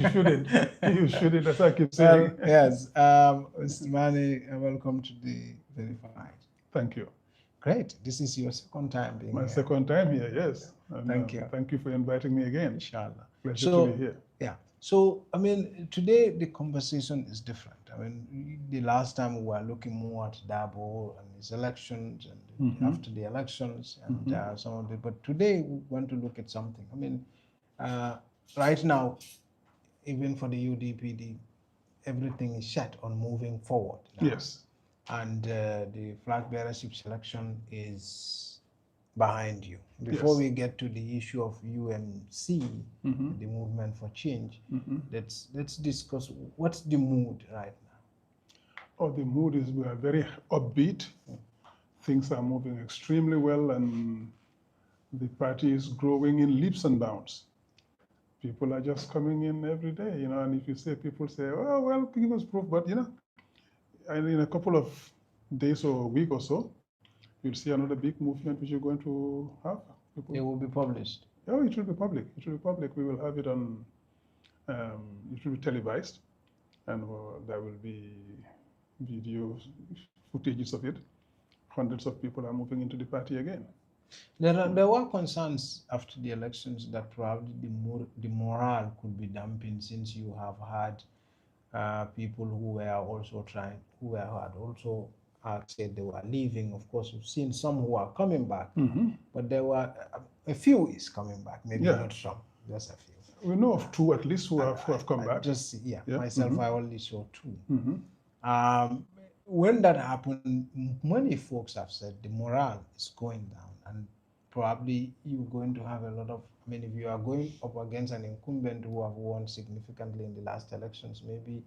You shouldn't. You shouldn't, as I keep saying. Well, yes. Mr. Mani, welcome to the Verified. Thank you. Great. This is your second time being My here. second time here, yes. And, Thank you. Thank you for inviting me again. Inshallah. Pleasure So, to be here. yeah. So, I mean, today the conversation is different. I mean, the last time we were looking more at Dabo and his elections and after the elections and some of the, but today we want to look at something. I mean, right now, even for the UDP, everything is set on moving forward now. Yes. And the flag bearership selection is behind you. Before we get to the issue of UMC, the movement for change, let's discuss what's the mood right now. Oh, the mood is, we are very upbeat. Things are moving extremely well, and the party is growing in leaps and bounds. People are just coming in every day, you know, and if you say, people say, oh, well, give us proof, but, you know, in a couple of days or a week or so, you'll see another big movement which you're going to have. People, it will be published. Oh, it will be public. It will be public. We will have it on, it will be televised, and there will be video footages of it. Hundreds of people are moving into the party again. There were concerns after the elections that probably the morale could be dampened, since you have had people who were also had also said they were leaving. Of course, we've seen some who are coming back, but there were a few is coming back, maybe not some, just a few. We know of two at least who have come back. Just myself, I only saw two. When that happened, many folks have said the morale is going down, and probably you're going to have a lot of, I mean, if you are going up against an incumbent who have won significantly in the last elections, maybe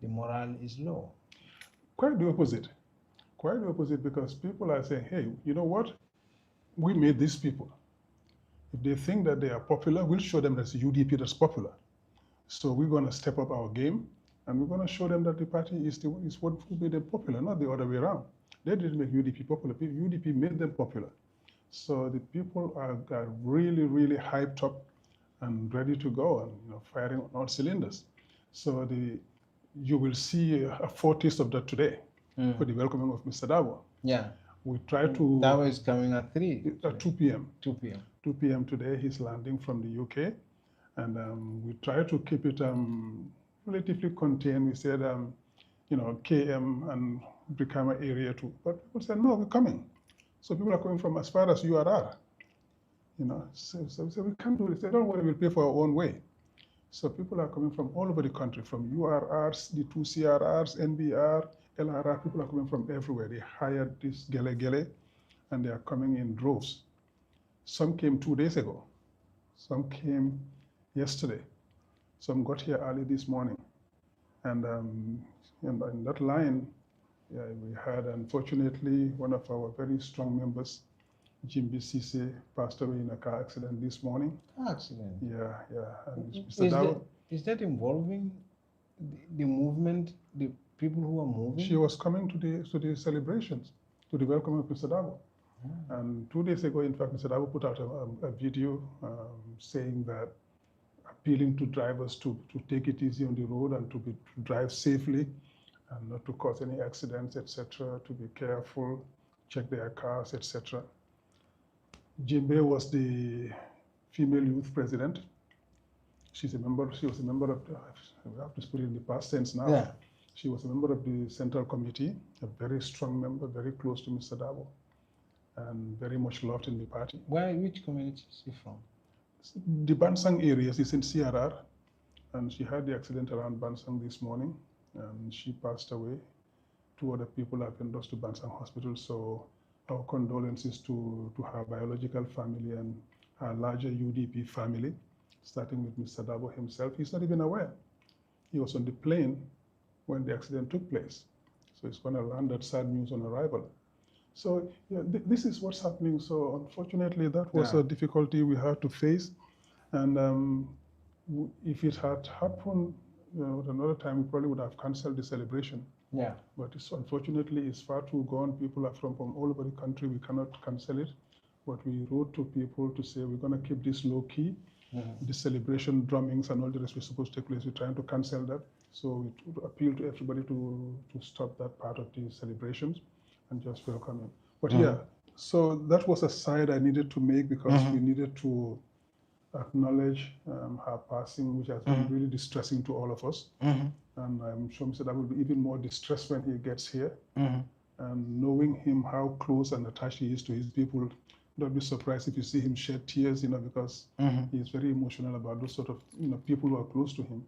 the morale is low. Quite the opposite. Quite the opposite, because people are saying, hey, you know what? We made these people. If they think that they are popular, we'll show them that's UDP that's popular. So we're going to step up our game, and we're going to show them that the party is what made them popular, not the other way around. They didn't make UDP popular. UDP made them popular. So the people are really, really hyped up and ready to go, and, you know, firing on all cylinders. So you will see a foretaste of that today for the welcoming of Mr. Dabo. Yeah. We try to. Dabo is coming at 2 p.m. 2 p.m. 2 p.m. today. He's landing from the UK, and we try to keep it relatively contained. We said, you know, KM and Brikama area too. But people said, no, we're coming. So people are coming from as far as URR. You know, so we can't do this. They don't worry, we'll pay for our own way. So people are coming from all over the country, from URRs, the 2 CRRs, NBR, LRR. People are coming from everywhere. They hired this gele, and they are coming in droves. Some came 2 days ago. Some came yesterday. Some got here early this morning. And in that line, we had, unfortunately, one of our very strong members, Jimbi Sise, passed away in a car accident this morning. Car accident? Yeah. And Mr. Is that involving the movement, the people who are moving? She was coming to the celebrations, to the welcome of Mr. Dabo. And 2 days ago, in fact, Mr. Dabo put out a video saying that, appealing to drivers to take it easy on the road and to drive safely and not to cause any accidents, etc., to be careful, check their cars, etc. Jimbe was the female youth president. She was a member of we have to put it in the past tense now. Yeah. She was a member of the Central Committee, a very strong member, very close to Mr. Dabo, and very much loved in the party. Which community is she from? The Bansang area. She's in CRR, and she had the accident around Bansang this morning, and she passed away. 2 other people have been lost to Bansang Hospital, so our condolences to her biological family and her larger UDP family, starting with Mr. Dabo himself. He's not even aware. He was on the plane when the accident took place. So he's going to learn that sad news on arrival. So yeah, this is what's happening. So unfortunately, that was a difficulty we had to face. And if it had happened, you know, another time, we probably would have canceled the celebration. Yeah. But unfortunately, it's far too gone. People are from all over the country. We cannot cancel it. But we wrote to people to say we're going to keep this low key. The celebration, drummings, and all the rest were supposed to take place. We're trying to cancel that. So we appeal to everybody to stop that part of the celebrations and just welcome him. But yeah, so that was a side I needed to make because we needed to acknowledge her passing, which has been really distressing to all of us. And I'm sure Mr. that will be even more distressed when he gets here. And knowing him, how close and attached he is to his people, don't be surprised if you see him shed tears, because he is very emotional about those sort of people who are close to him.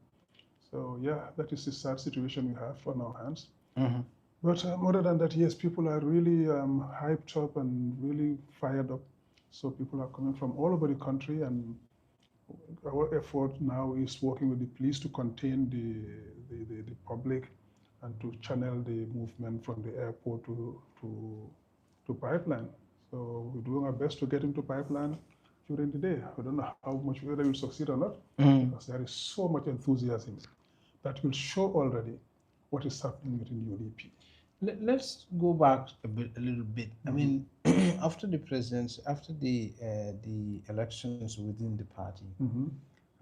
So yeah, that is the sad situation we have on our hands. But other than that, yes, people are really hyped up and really fired up. So people are coming from all over the country, and our effort now is working with the police to contain the public and to channel the movement from the airport to Pipeline. So we're doing our best to get into Pipeline during the day. I don't know how much whether we'll succeed or not, because there is so much enthusiasm that will show already what is happening within UDP. Let's go back a little bit. I mean, after the presidency, after the elections within the party,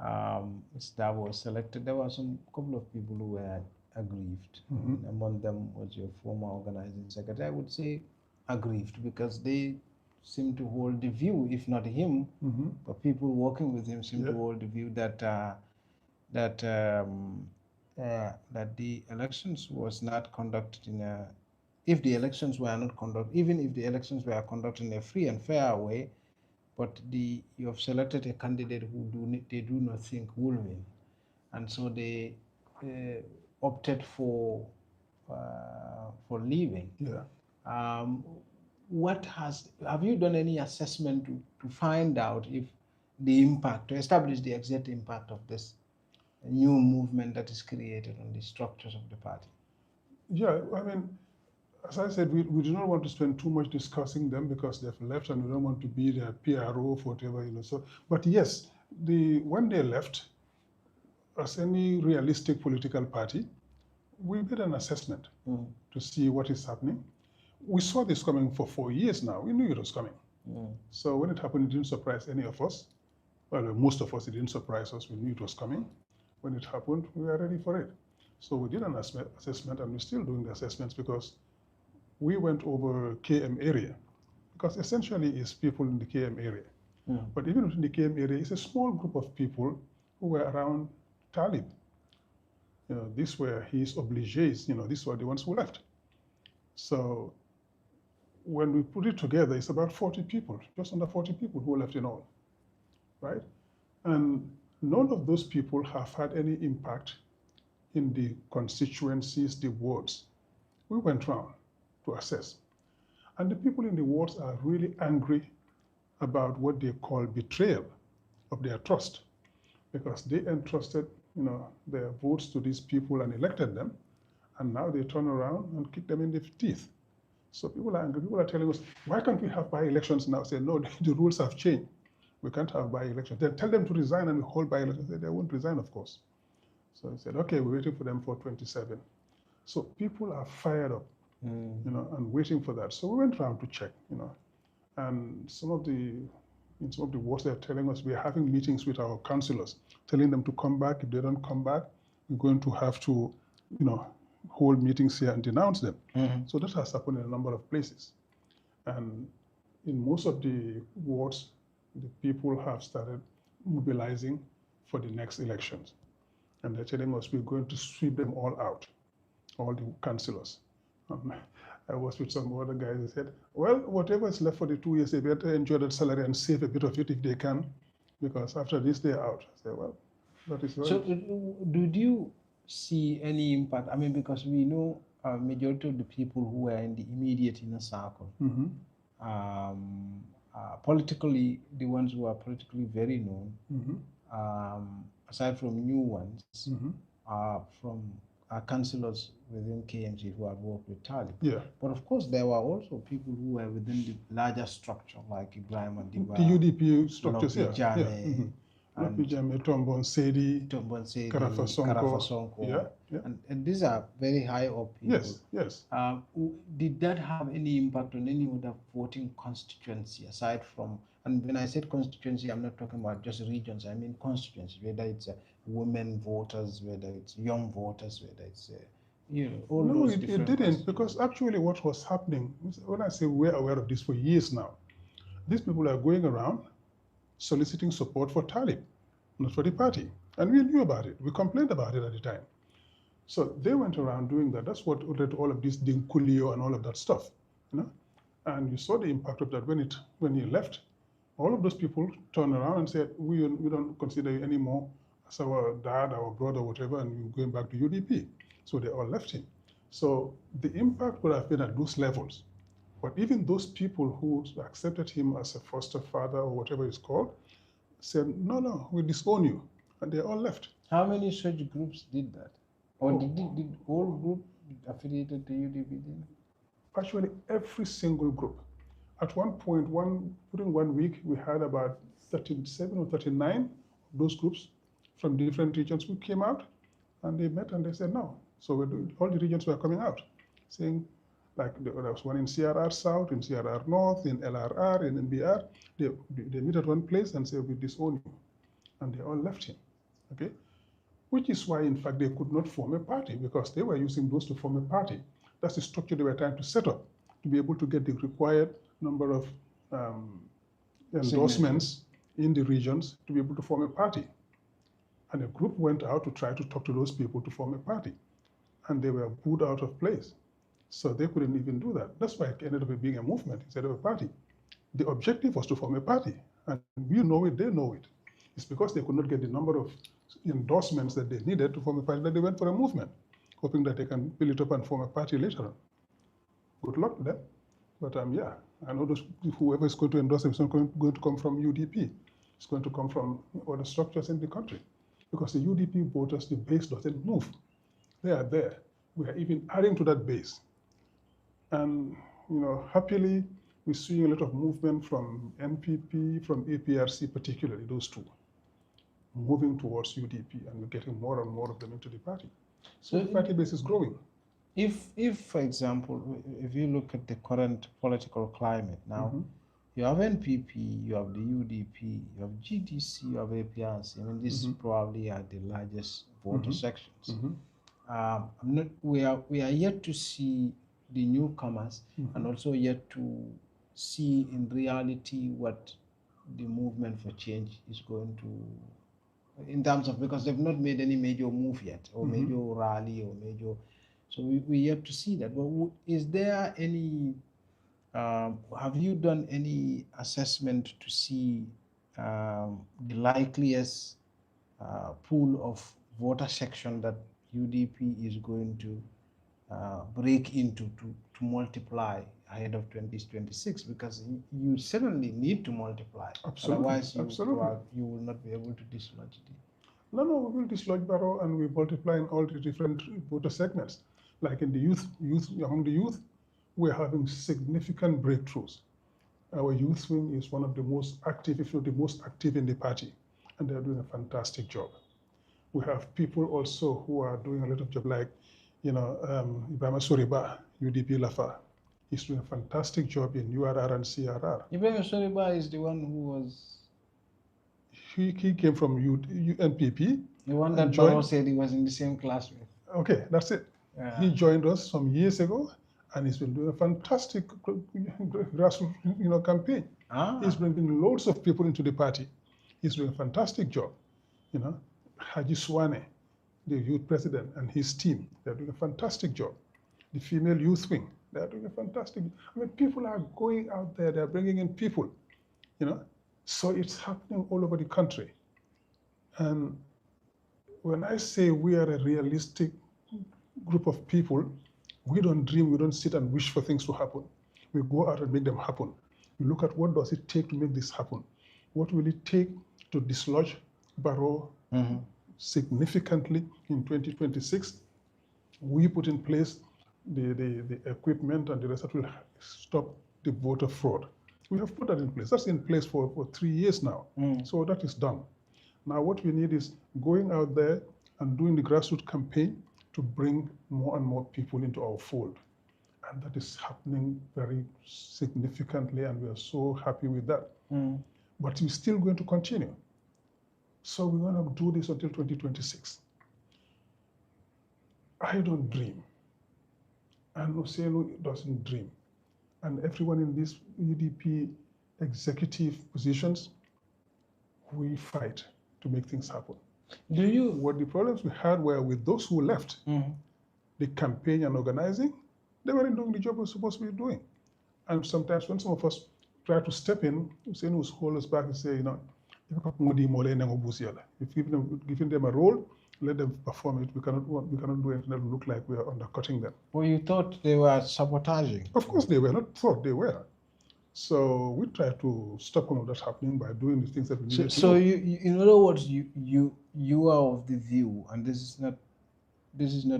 Mr. Dabo was selected. There were some couple of people who were aggrieved. Among them was your former organizing secretary. I would say aggrieved because they seem to hold the view, if not him, but people working with him seem to hold the view that that the elections was not conducted in a, if the elections were not conducted, even if the elections were conducted in a free and fair way, but you have selected a candidate who they do not think will win, and so they opted for leaving. Have you done any assessment to find out if the impact, to establish the exact impact of this new movement that is created on the structures of the party? Yeah, I mean, as I said, we do not want to spend too much discussing them because they've left, and we don't want to be their PRO for whatever, So, but yes, when they left, as any realistic political party, we did an assessment to see what is happening. We saw this coming for 4 years now. We knew it was coming. So when it happened, it didn't surprise any of us. Well, most of us, it didn't surprise us. We knew it was coming. When it happened, we were ready for it. So we did an assessment, and we're still doing the assessments because we went over KM area, because essentially it's people in the KM area. But even within the KM area, it's a small group of people who were around Talib. These were his obligees, these were the ones who left. So when we put it together, it's about 40 people, just under 40 people who left in all, right? And none of those people have had any impact in the constituencies, the wards. We went round to assess. And the people in the wards are really angry about what they call betrayal of their trust, because they entrusted their votes to these people and elected them, and now they turn around and kick them in the teeth. So people are angry. People are telling us, why can't we have by-elections now? Say, no, the rules have changed. We can't have by-elections. Then tell them to resign and we hold by-elections. They won't resign, of course. So I said, okay, we're waiting for them for 27. So people are fired up, and waiting for that. So we went around to check, and some of the wards, they're telling us we're having meetings with our councillors, telling them to come back. If they don't come back, we're going to have to, hold meetings here and denounce them. So that has happened in a number of places. And in most of the wards, the people have started mobilizing for the next elections. And they're telling us we're going to sweep them all out, all the councillors. I was with some other guys who said, well, whatever is left for the 2 years, they better enjoy that salary and save a bit of it if they can, because after this, they're out. I say, well, that is right. So did you see any impact? I mean, because we know a majority of the people who were in the immediate inner circle, politically, the ones who are politically very known, aside from new ones, from councillors within KMC who have worked with Talib. But of course, there were also people who were within the larger structure, like Ibrahim and Diba, the UDP structures, Tombon Sedi, Karafa Sonko. And these are very high up people. Yes. Did that have any impact on any other voting constituency aside from And when I said constituency, I'm not talking about just regions. I mean constituency, whether it's women voters, whether it's young voters, whether it's all No, those it different didn't, because actually what was happening, when I say we're aware of this for years now, these people are going around soliciting support for Talib, not for the party. And we knew about it. We complained about it at the time. So they went around doing that. That's what led to all of this Dinkulio and all of that stuff, you know. And you saw the impact of that when he left. All of those people turned around and said, we don't consider you anymore as our dad, our brother, whatever, and we're going back to UDP. So they all left him. So the impact would have been at those levels. But even those people who accepted him as a foster father or whatever it's called said, no, we disown you. And they all left. How many such groups did that? Or did all group affiliated to UDP did? Actually, every single group. At one point, within 1 week, we had about 37 or 39 of those groups from different regions who came out, and they met and they said no. So all the regions were coming out, saying, like there was one in CRR South, in CRR North, in LRR, in NBR. They meet at one place and say, we disown you. And they all left him, okay? Which is why, in fact, they could not form a party, because they were using those to form a party. That's the structure they were trying to set up to be able to get the required number of endorsements in the regions to be able to form a party. And a group went out to try to talk to those people to form a party. And they were booed out of place. So they couldn't even do that. That's why it ended up being a movement instead of a party. The objective was to form a party. And we know it, they know it. It's because they could not get the number of endorsements that they needed to form a party that they went for a movement, hoping that they can build it up and form a party later on. Good luck to them. But yeah, I know whoever is going to endorse them is not going to come from UDP. It's going to come from other structures in the country. Because the UDP voters, the base doesn't move. They are there. We are even adding to that base. And happily, we're seeing a lot of movement from NPP, from APRC particularly, those two, moving towards UDP, and we're getting more and more of them into the party. So the party base is growing. If, for example, if you look at the current political climate now, you have NPP, you have the UDP, you have GDC, you have APRC. I mean, these probably are the largest voter sections. We are yet to see the newcomers, and also yet to see in reality what the movement for change is going to, in terms of, because they've not made any major move yet, or major rally, or major. So we yet to see that. But is there any? Have you done any assessment to see the likeliest pool of voter section that UDP is going to break into to multiply ahead of 2026? Because you certainly need to multiply. Absolutely. Otherwise, you will not be able to dislodge it. No, we will dislodge Barrow, and we multiply in all the different voter segments. Like in the among the youth, we're having significant breakthroughs. Our youth wing is one of the most active, if not the most active in the party, and they're doing a fantastic job. We have people also who are doing a lot of job, like, Ibrahim Soriba, UDP Lafa. He's doing a fantastic job in URR and CRR. Ibrahim Soriba is the one who was... He came from NPP. The one that Barrow said he was in the same class with. Okay, that's it. Yeah. He joined us some years ago, and he's been doing a fantastic grassroots campaign. He's bringing loads of people into the party. He's doing a fantastic job. Haji Swane, the youth president, and his team, they're doing a fantastic job. The female youth wing, they're doing a fantastic job. I mean, people are going out there, they're bringing in people, So it's happening all over the country. And when I say we are a realistic group of people, we don't dream, we don't sit and wish for things to happen. We go out and make them happen. We look at what does it take to make this happen? What will it take to dislodge Barrow significantly in 2026? We put in place the equipment and the rest that will stop the voter fraud. We have put that in place. That's in place for 3 years now. So that is done. Now what we need is going out there and doing the grassroots campaign to bring more and more people into our fold. And that is happening very significantly, and we are so happy with that. but we're still going to continue. So we're going to do this until 2026. I don't dream, and Oselu doesn't dream, and everyone in these UDP executive positions, we fight to make things happen. What the problems we had were with those who left, the campaign and organizing, they weren't doing the job we were supposed to be doing. And sometimes when some of us try to step in, Hussein will hold us back and say, if giving them a role, let them perform it. We cannot do anything that will look like we are undercutting them. Well, you thought they were sabotaging? Of course they were, not thought they were. So we try to stop all of that happening by doing the things that we need to do. So you, in other words, you are of the view, and this is not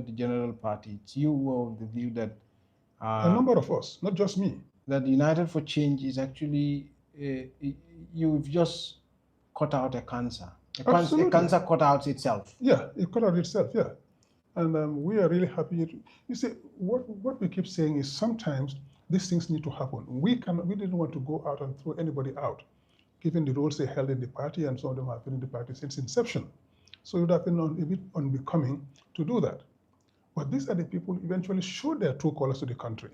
the general party. It's you who are of the view that a number of us, not just me, that United for Change is actually you've just cut out a cancer. A cancer cut out itself. Yeah, it cut out itself. Yeah, and we are really happy. You see, what we keep saying is sometimes these things need to happen. We didn't want to go out and throw anybody out, given the roles they held in the party, and some of them have been in the party since inception. So it would have been a bit unbecoming to do that. But these are the people who eventually showed their true colors to the country.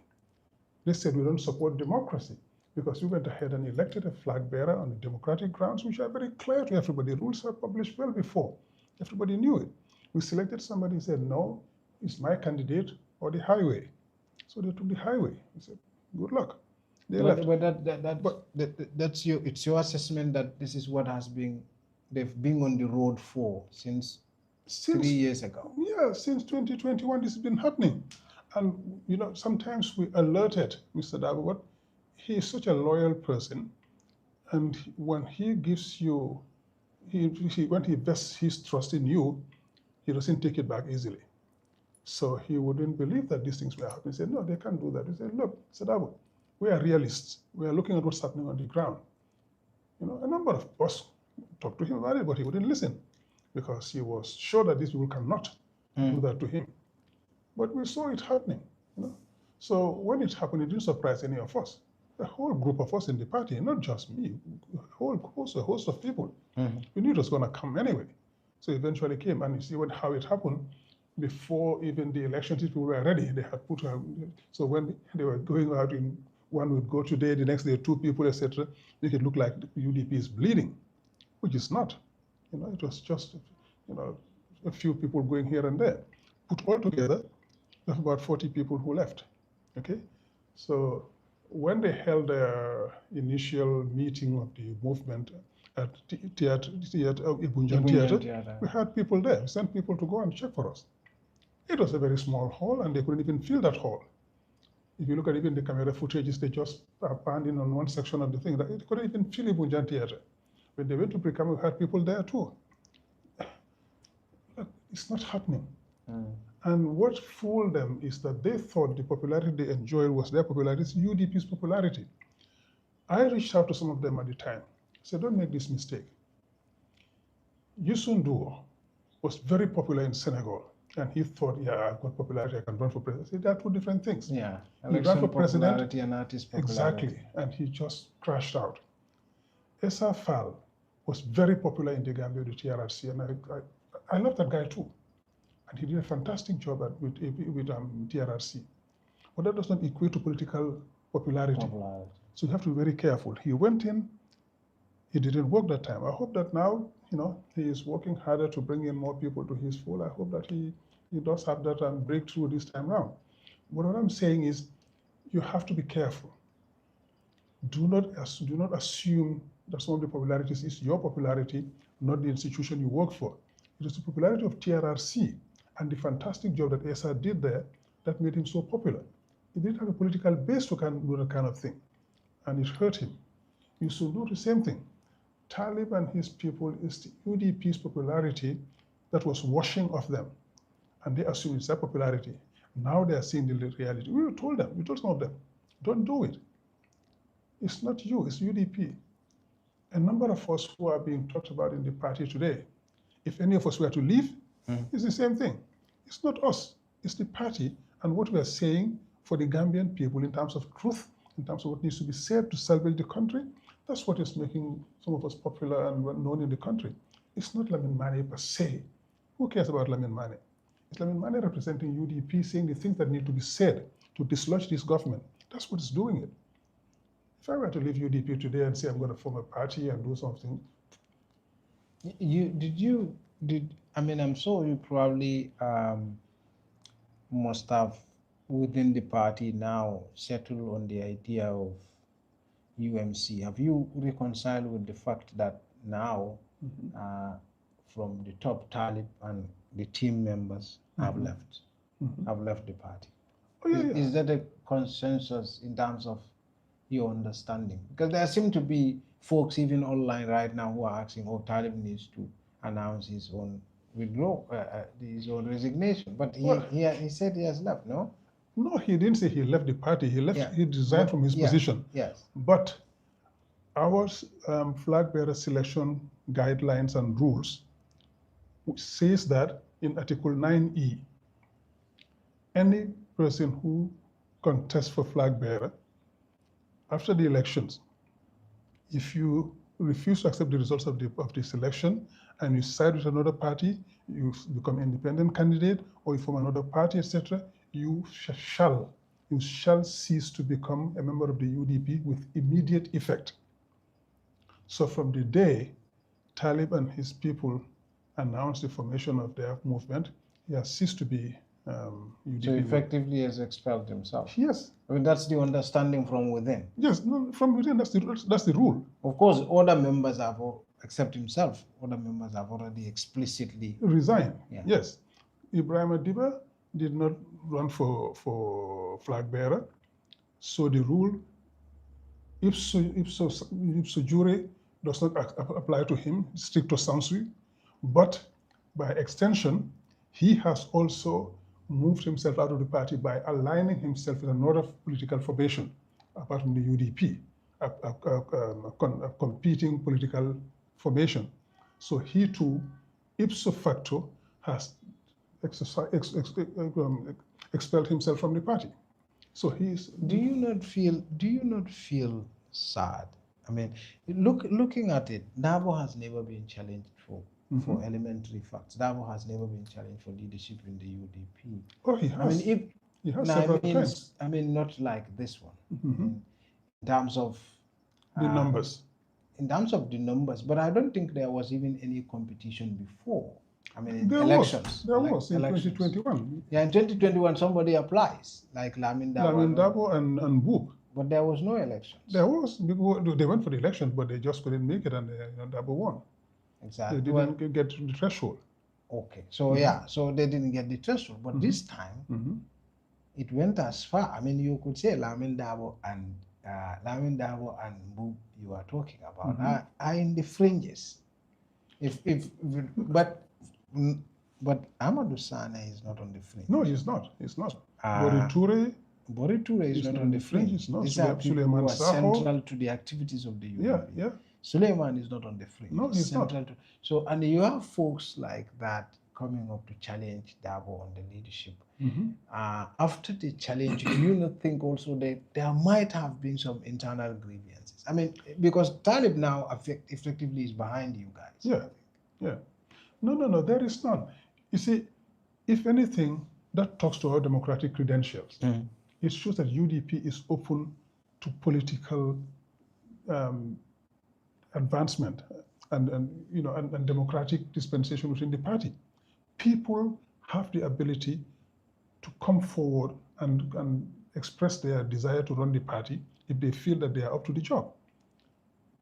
They said we don't support democracy because we went ahead and elected a flag bearer on the democratic grounds, which are very clear to everybody. Rules are published well before. Everybody knew it. We selected somebody who said, no, it's my candidate or the highway. So they took the highway. We said, good luck. They left. But it's your assessment that this is what they've been on the road for since 3 years ago. Yeah, since 2021, this has been happening. And, sometimes we alerted Mr. Dabo, he is such a loyal person. And when he gives you, when he vests his trust in you, he doesn't take it back easily. So he wouldn't believe that these things were happening. He said, no, they can't do that. He said, look, Mr. Dabo, we are realists. We are looking at what's happening on the ground. A number of us talked to him about it, but he wouldn't listen because he was sure that these people cannot do that to him. But we saw it happening, So when it happened, it didn't surprise any of us. A whole group of us in the party, not just me, a host of people. We knew it was going to come anyway. So it eventually came, and you see how it happened. Before even the elections, people were ready. They had put, so when they were going out, one would go today, the next day 2 people, etc., make it look like the UDP is bleeding, which is not. It was just, a few people going here and there. Put all together, there's about 40 people who left, okay? So when they held their initial meeting of the movement at Ibunjan Theatre, we had people there. We sent people to go and check for us. It was a very small hall, and they couldn't even fill that hall. If you look at even the camera footages, they just panned in on one section of the thing. They couldn't even fill Ibunjan Theatre. When they went to Brikama, we had people there too. Look, it's not happening. And what fooled them is that they thought the popularity they enjoyed was their popularity, it's UDP's popularity. I reached out to some of them at the time. I said, don't make this mistake. Youssou N'Dour was very popular in Senegal. And he thought, yeah, I've got popularity, I can run for president. I said, there are 2 different things. Yeah, he ran for president, and artist popularity. Exactly, and he just crashed out. Essa Fall was very popular in the Gambia with the TRRC, and I love that guy too. And he did a fantastic job with TRRC. But that does not equate to political popularity. So you have to be very careful. He went in, it didn't work that time. I hope that now, he is working harder to bring in more people to his fold. I hope that he does have that breakthrough this time round. But what I'm saying is, you have to be careful. Do not assume that some of the popularities is your popularity, not the institution you work for. It is the popularity of TRRC and the fantastic job that Essa did there that made him so popular. He didn't have a political base to do that kind of thing, and it hurt him. You should do the same thing. Talib and his people is the UDP's popularity that was washing off them, and they assumed it's their popularity. Now they are seeing the reality. We told some of them, don't do it. It's not you, it's UDP. A number of us who are being talked about in the party today, if any of us were to leave, it's the same thing. It's not us, it's the party and what we are saying for the Gambian people in terms of truth, in terms of what needs to be said to salvage the country. That's what is making some of us popular and well known in the country. It's not Lamin Mane per se. Who cares about Lamin Mane? It's Lamin Mane representing UDP saying the things that need to be said to dislodge this government. That's what's doing it. If I were to leave UDP today and say I'm going to form a party and do something. I mean, I'm sure you probably must have within the party now settled on the idea of UMC. Have you reconciled with the fact that now from the top Talib and the team members have left the party? Oh, yeah, Is that a consensus in terms of your understanding? Because there seem to be folks even online right now who are asking, oh, Talib needs to announce his own his own resignation. But he said he has left, no? No, he didn't say he left the party. He left. He resigned from his position. Yes. But our flag bearer selection guidelines and rules says that in Article 9E, any person who contests for flag bearer after the elections, if you refuse to accept the results of this election and you side with another party, you become independent candidate, or you form another party, etc., you shall cease to become a member of the UDP with immediate effect. So from the day Talib and his people announced the formation of their movement, he has ceased to be UDP. So effectively has expelled himself. Yes. I mean, that's the understanding from within. Yes, no, from within, that's the rule. Of course, other members have, except himself, other members have already explicitly resigned. Yeah. Yes. Ibrahim Adiba did not run for flag bearer. So the rule, ipso jure, does not apply to him, stricto sensu. But by extension, he has also moved himself out of the party by aligning himself with another political formation, apart from the UDP, a competing political formation. So he too, ipso facto, has expelled himself from the party. So he's. Do you not feel sad? I mean, looking at it, Dabo has never been challenged for elementary facts. Dabo has never been challenged for leadership in the UDP. Oh, he has. I mean, he has several times. I mean, not like this one. In terms of the numbers. In terms of the numbers, but I don't think there was even any competition before. I mean, in there elections. There was in 2021. Yeah, in 2021, somebody applies, like Lamin Dabo. Lamin Dabo and Book. But there was no elections. There was. They went for the elections, but they just couldn't make it, and Dabo won. Exactly. They didn't get the threshold. Okay. So so they didn't get the threshold. But this time, it went as far. I mean, you could say Lamin Dabo and Book you are talking about are in the fringes. But Amadou Sane is not on the fringe. No, he's not. He's not. Bori Toure is not on the fringe. He's not. These are people who are central to the activities of the UDP. Yeah. Suleiman is not on the fringe. No, he's not. So, and you have folks like that coming up to challenge Dabo on the leadership. After the challenge, do you not think also that there might have been some internal grievances? I mean, because Talib now effectively is behind you guys. Yeah. No, there is none. You see, if anything, that talks to our democratic credentials. It shows that UDP is open to political advancement and democratic dispensation within the party. People have the ability to come forward and express their desire to run the party if they feel that they are up to the job.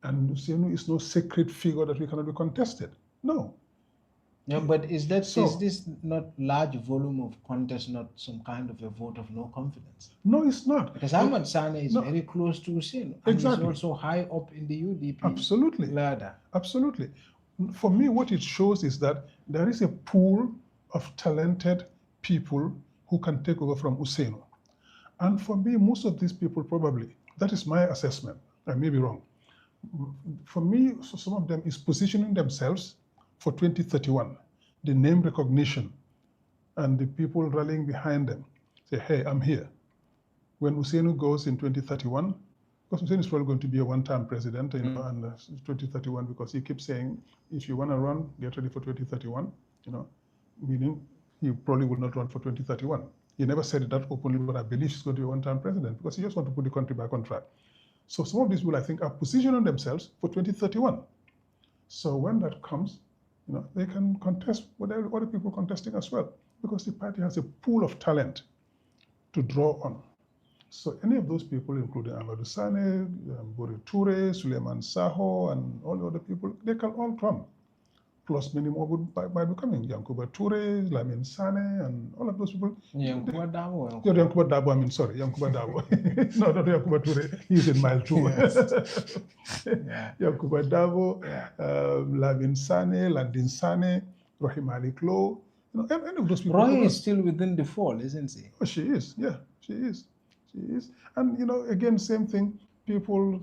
And Usenu is no sacred figure that we cannot be contested. No. Yeah, but is this not large volume of contest, not some kind of a vote of no confidence? No, it's not. Because Ahmad Sane is very close to Usenu. And he's also high up in the UDP ladder. Absolutely. For me, what it shows is that there is a pool of talented people who can take over from Usenu. And for me, most of these people probably, that is my assessment, I may be wrong. For me, some of them is positioning themselves for 2031, the name recognition and the people rallying behind them. Say, hey, I'm here. When Usenu goes in 2031, because Hussein is probably going to be a one-term president, and 2031, because he keeps saying, if you want to run, get ready for 2031, meaning he probably will not run for 2031. He never said it that openly, but I believe he's going to be a one-term president because he just wants to put the country back on track. So some of these people, I think, are positioning themselves for 2031. So when that comes, they can contest with other people contesting as well, because the party has a pool of talent to draw on. So any of those people, including Amadou Sane, Bori Toure, Suleiman Saho, and all the other people, they can all come. Plus many more by becoming Yankuba Toure, Lamin Sane, and all of those people. Yankuba Dabo. Yankuba Dabo, Yankuba Dabo. No, not Yankuba Toure, he's in mile 2. Yes. Yankuba Dabo, Lamin Sane, Landin Sane, Rahim Ali Klo, any of those people. Rohi is still within the fold, isn't she? Oh, she is, yeah, she is. She is. And, again, same thing, people,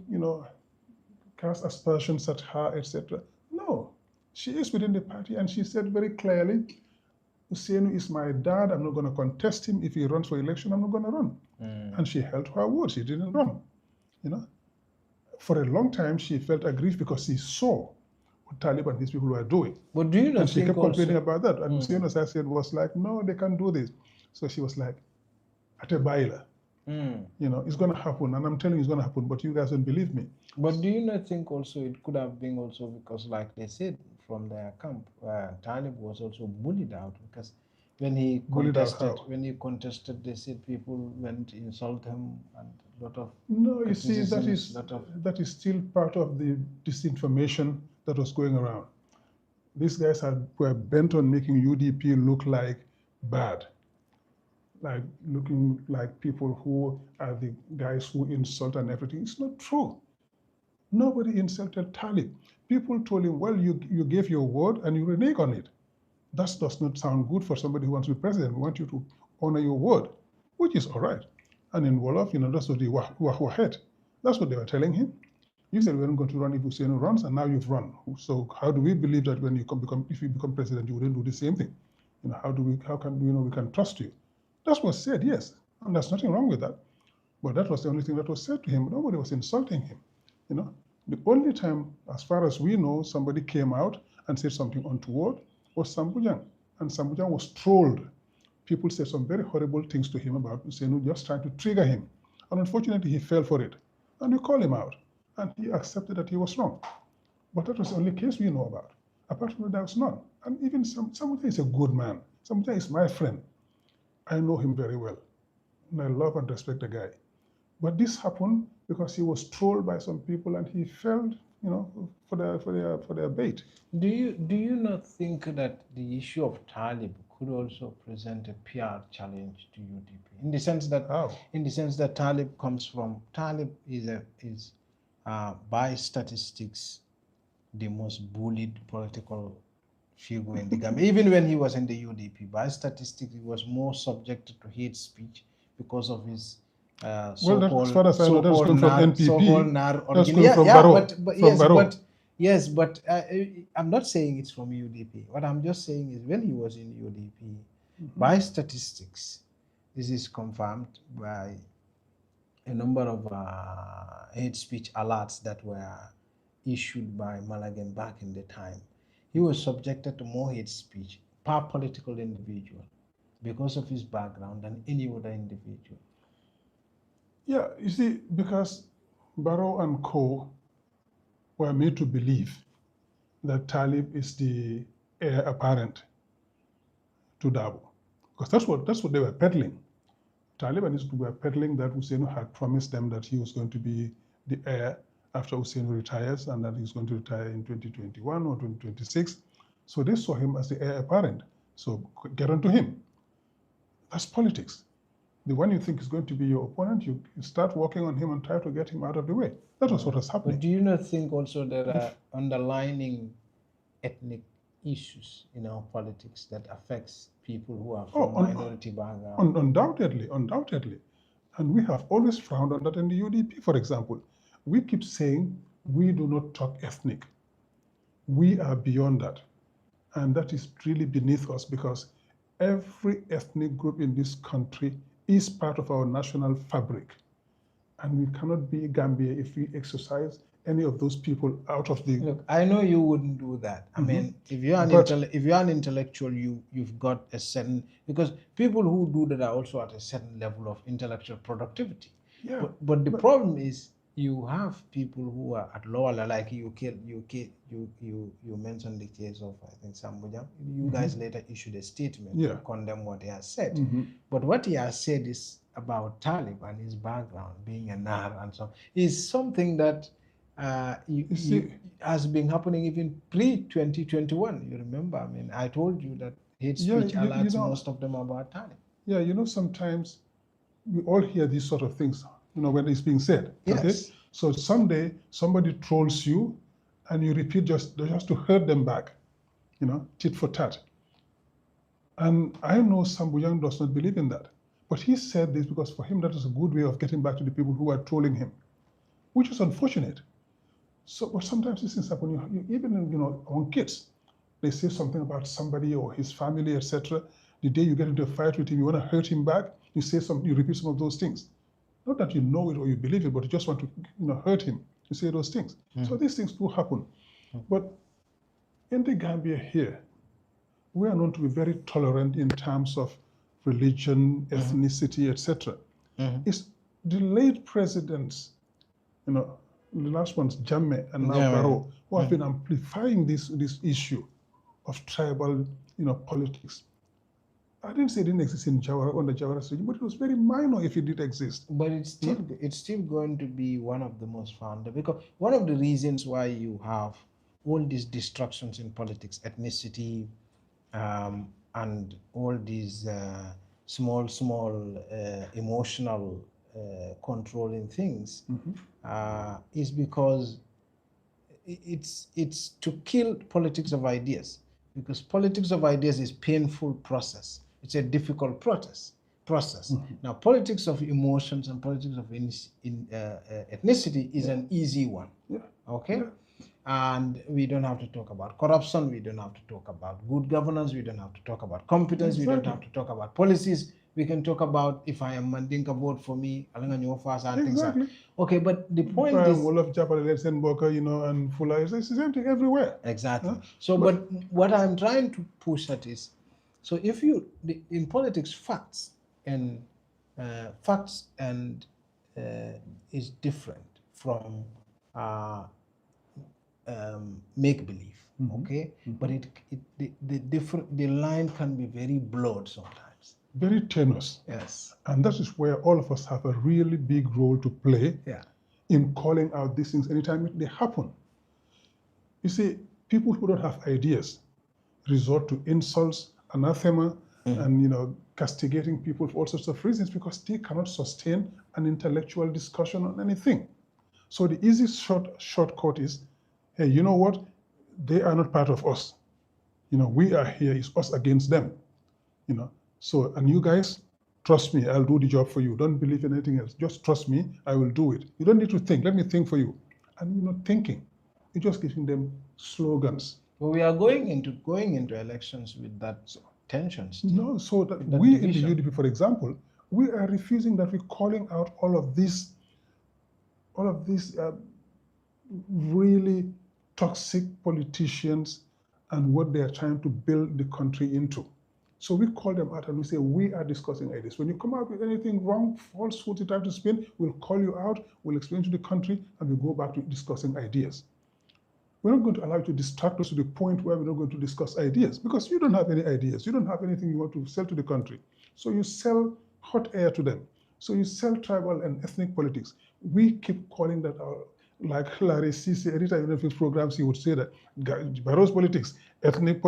cast aspersions at her, etc. No. She is within the party, and she said very clearly, Usainu is my dad. I'm not going to contest him. If he runs for election, I'm not going to run. And she held her word. She didn't run. For a long time, she felt aggrieved because she saw what Talib and these people were doing. But do you not and she think kept complaining about that. And Mm. Usainu, as I said, was like, no, they can't do this. So she was like, at a baila. It's going to happen, and I'm telling you it's going to happen, but you guys don't believe me. But do you not think also it could have been also because, like they said from their camp, Talib was also bullied out because when he contested, they said people went to insult him and a lot of no. You see, that is still part of the disinformation that was going around. These guys were bent on making UDP look like bad. Like looking like people who are the guys who insult and everything. It's not true. Nobody insulted Talib. People told him, well, you gave your word and you renege on it. That does not sound good for somebody who wants to be president. We want you to honor your word, which is all right. And in Wolof, that's what the head. That's what they were telling him. You said we weren't going to run if Hussein runs, and now you've run. So how do we believe that when if you become president, you wouldn't do the same thing? How can we can trust you? That was said, yes, and there's nothing wrong with that. But that was the only thing that was said to him. Nobody was insulting him. The only time, as far as we know, somebody came out and said something untoward was Sambujang, and Sambujang was trolled. People said some very horrible things to him about Usainu, just trying to trigger him. And unfortunately, he fell for it. And we called him out, and he accepted that he was wrong. But that was the only case we know about. Apart from that, there was none. And even Sambujang is a good man. Sambujang is my friend. I know him very well, and I love and respect the guy. But this happened because he was trolled by some people, and he fell, for their bait. Do you not think that the issue of Talib could also present a PR challenge to UDP in the sense that Talib is by statistics the most bullied political figure in the Gambia. Even when he was in the UDP, by statistics, he was more subjected to hate speech because of his so-called as far as I know, that's from NPP. But I'm not saying it's from UDP. What I'm just saying is when he was in UDP, by statistics, this is confirmed by a number of hate speech alerts that were issued by Malagan back in the time. He was subjected to more hate speech per political individual because of his background than any other individual. Yeah, you see, because Barrow and Co. were made to believe that Talib is the heir apparent to Dabo. Because that's what they were peddling. Talib and his group were peddling that Usainu had promised them that he was going to be the heir after Usainu retires, and that he's going to retire in 2021 or 2026. So they saw him as the heir apparent. So get onto him. That's politics. The one you think is going to be your opponent, you start working on him and try to get him out of the way. That was what was happening. But do you not think also there are underlying ethnic issues in our politics that affects people who are from minority background? Undoubtedly. And we have always frowned on that in the UDP, for example. We keep saying we do not talk ethnic. We are beyond that. And that is really beneath us, because every ethnic group in this country is part of our national fabric. And we cannot be Gambia if we exercise any of those people out of the... Look, I know you wouldn't do that. I mean, if you're an intellectual, you've got a certain, because people who do that are also at a certain level of intellectual productivity. Yeah, but the problem is you have people who are at lower level, like you mentioned the case of, I think, Sambujam. You guys later issued a statement to condemn what he has said. But what he has said is about Talib and his background, being a Nar and so on, is something that has been happening even pre-2021. You remember? I mean, I told you that hate speech alerts, most of them about Talib. Yeah, sometimes we all hear these sort of things, when it's being said. Yes. Okay? So someday somebody trolls you and you repeat just to hurt them back, tit for tat. And I know Sambuyang does not believe in that. But he said this because for him that is a good way of getting back to the people who are trolling him, which is unfortunate. So, but sometimes these things happen. Even among kids, they say something about somebody or his family, etc. The day you get into a fight with him, you want to hurt him back. You say something, you repeat some of those things. Not that you know it or you believe it, but you just want to hurt him. You say those things. So these things do happen. But in the Gambia here, we are known to be very tolerant in terms of religion, ethnicity, etc. It's the late presidents, the last ones, Jammeh and now Barrow, who have been amplifying this issue of tribal, politics. I didn't say it didn't exist in Jawara, on the Jawara regime, but it was very minor if it did exist. But it's still going to be one of the most founded, because one of the reasons why you have all these distractions in politics, ethnicity, and all these small emotional controlling things is because it's to kill politics of ideas, because politics of ideas is painful process. It's a difficult process. Now, politics of emotions and politics of ethnicity is an easy one. Okay. And we don't have to talk about corruption, we don't have to talk about good governance, we don't have to talk about competence, we don't have to talk about policies. We can talk about, if I am Mandinka, vote for me, and things like that. Okay, but the point is, and Fula, it's the same thing everywhere. Exactly. So, but what I'm trying to push at is, so if in politics, facts and is different from make believe, okay? But the line can be very blurred sometimes. Very tenuous. Yes. And that is where all of us have a really big role to play in calling out these things anytime they happen. You see, people who don't have ideas resort to insults, anathema, and castigating people for all sorts of reasons because they cannot sustain an intellectual discussion on anything. So the easy shortcut is, hey, you know what? They are not part of us. We are here. It's us against them. So, and you guys, trust me, I'll do the job for you. Don't believe in anything else. Just trust me, I will do it. You don't need to think. Let me think for you. And you're not thinking. You're just giving them slogans. Well, we are going into elections with that tension still. No, so that we division. In the UDP, for example, we are refusing that. We're calling out all of these really toxic politicians and what they are trying to build the country into. So we call them out and we say, we are discussing ideas. When you come out with anything wrong, falsehood you try to spin, we'll call you out, we'll explain to the country, and we'll go back to discussing ideas. We're not going to allow you to distract us to the point where we're not going to discuss ideas, because you don't have any ideas. You don't have anything you want to sell to the country. So you sell hot air to them. So you sell tribal and ethnic politics. We keep calling that out. Like Larry Sisi, anytime in his programs, he would say that Barrow's politics, ethnic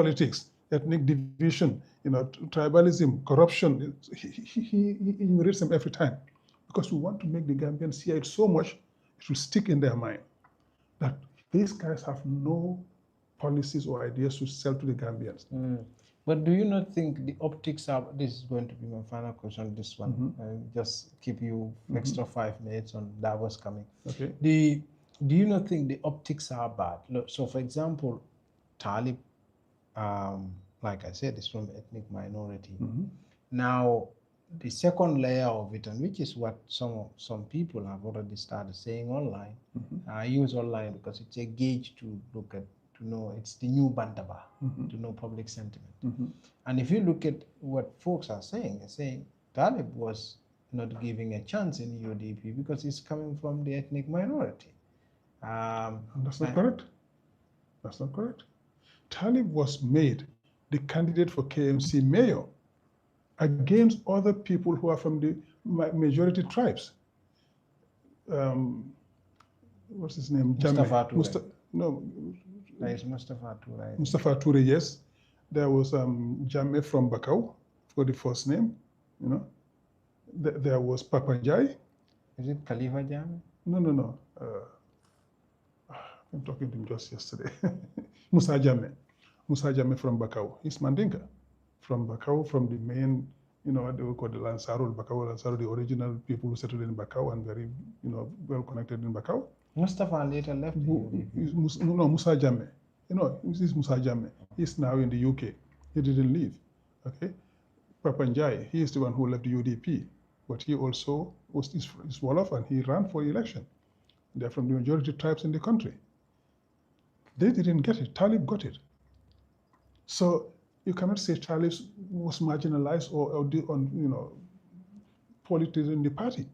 division, tribalism, corruption. He enumerates them every time because we want to make the Gambians hear it so much, it will stick in their mind that these guys have no policies or ideas to sell to the Gambians. But do you not think the optics are, this is going to be my final question, this one, just keep you extra 5 minutes on Davos coming. Okay. Do you not think the optics are bad? Look, so for example, Talib, like I said, is from ethnic minority. Now, the second layer of it, and which is what some people have already started saying online. I use online because it's a gauge to look at, to know, it's the new Bantaba, to know public sentiment. And if you look at what folks are saying Talib was not giving a chance in UDP because he's coming from the ethnic minority. That's not correct. That's not correct. Talib was made the candidate for KMC mayor against other people who are from the majority tribes. What's his name? Mustafa Toure. No. There is Mustafa Toure. Mustafa Toure, yes. There was Jammeh from Bakau for the first name. You know. There was Papa Njai. Is it Khalifa Jammeh? No. I'm talking to him just yesterday. Musa Jammeh from Bakau. He's Mandinka. From Bakau, from the main, you know, what they call the Lansarul, Bakau, Lansarul, the original people who settled in Bakau and very, you know, well connected in Bakau. Mustafa later left the UDP. No, Musa Jammeh. You know, this is Musa Jammeh. He's now in the UK. He didn't leave. Okay. Papa Njai, he is the one who left the UDP, but he also was Wolof and he ran for election. They're from the majority tribes in the country. They didn't get it. Talib got it. So you cannot say Talib was marginalized or you know, politics in the party.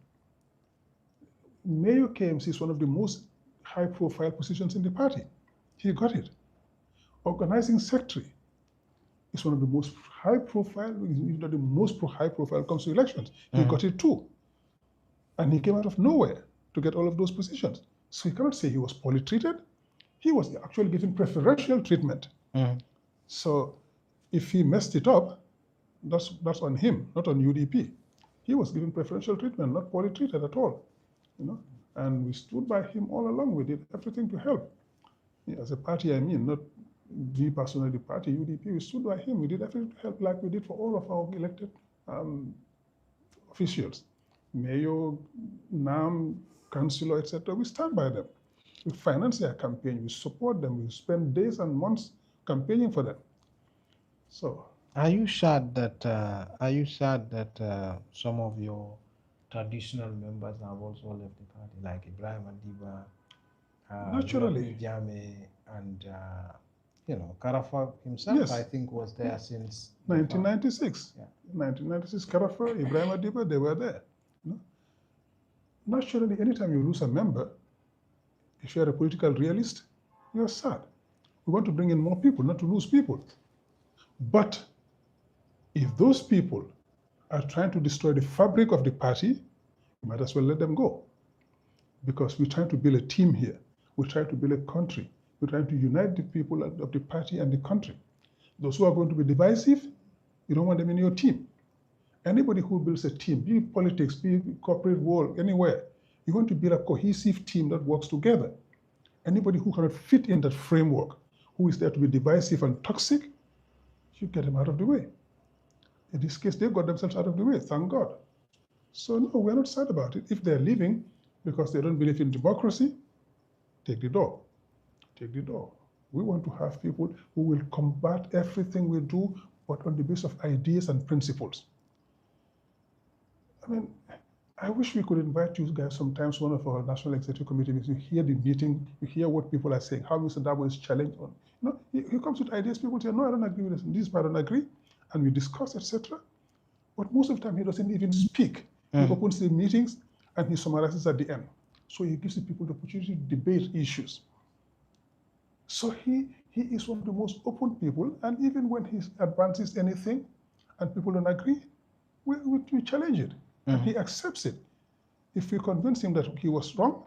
Mayor KMC is one of the most high-profile positions in the party. He got it. Organizing secretary is one of the most high-profile, if not the most high-profile, comes to elections. He got it too. And he came out of nowhere to get all of those positions. So you cannot say he was poorly treated. He was actually given preferential treatment. So if he messed it up, that's on him, not on UDP. He was given preferential treatment, not poorly treated at all. You know, and we stood by him all along. We did everything to help. As a party, I mean, not me personally, the party, UDP, we stood by him. We did everything to help like we did for all of our elected officials. Mayor, NAM, councillor, etc. We stand by them. We finance their campaign. We support them. We spend days and months campaigning for them. So, are you sad that some of your traditional members have also left the party, like Ibrahim Adiba, naturally, Jammeh, and you know, Karafa himself? Yes. I think was there since 1996. 1996, Karafa, Ibrahim Adiba, they were there. You know? Naturally, anytime you lose a member, if you're a political realist, you're sad. We want to bring in more people, not to lose people. But if those people are trying to destroy the fabric of the party, you might as well let them go. Because we're trying to build a team here. We're trying to build a country. We're trying to unite the people of the party and the country. Those who are going to be divisive, you don't want them in your team. Anybody who builds a team, be it politics, be it corporate world, anywhere, you want to build a cohesive team that works together. Anybody who cannot fit in that framework, who is there to be divisive and toxic, you get them out of the way. In this case, they got themselves out of the way, thank God. So no, we're not sad about it. If they're leaving because they don't believe in democracy, take the door. Take the door. We want to have people who will combat everything we do, but on the basis of ideas and principles. I mean, I wish we could invite you guys sometimes, one of our National Executive Committee meetings, you hear the meeting, you hear what people are saying, how Mr. Dabo is challenged on. You know, he comes with ideas, people say, no, I don't agree with this, this part I don't agree, and we discuss, etc. But most of the time, he doesn't even speak. He opens the meetings and he summarizes at the end. So he gives the people the opportunity to debate issues. So he is one of the most open people, and even when he advances anything and people don't agree, we challenge it. And he accepts it. If we convince him that he was wrong,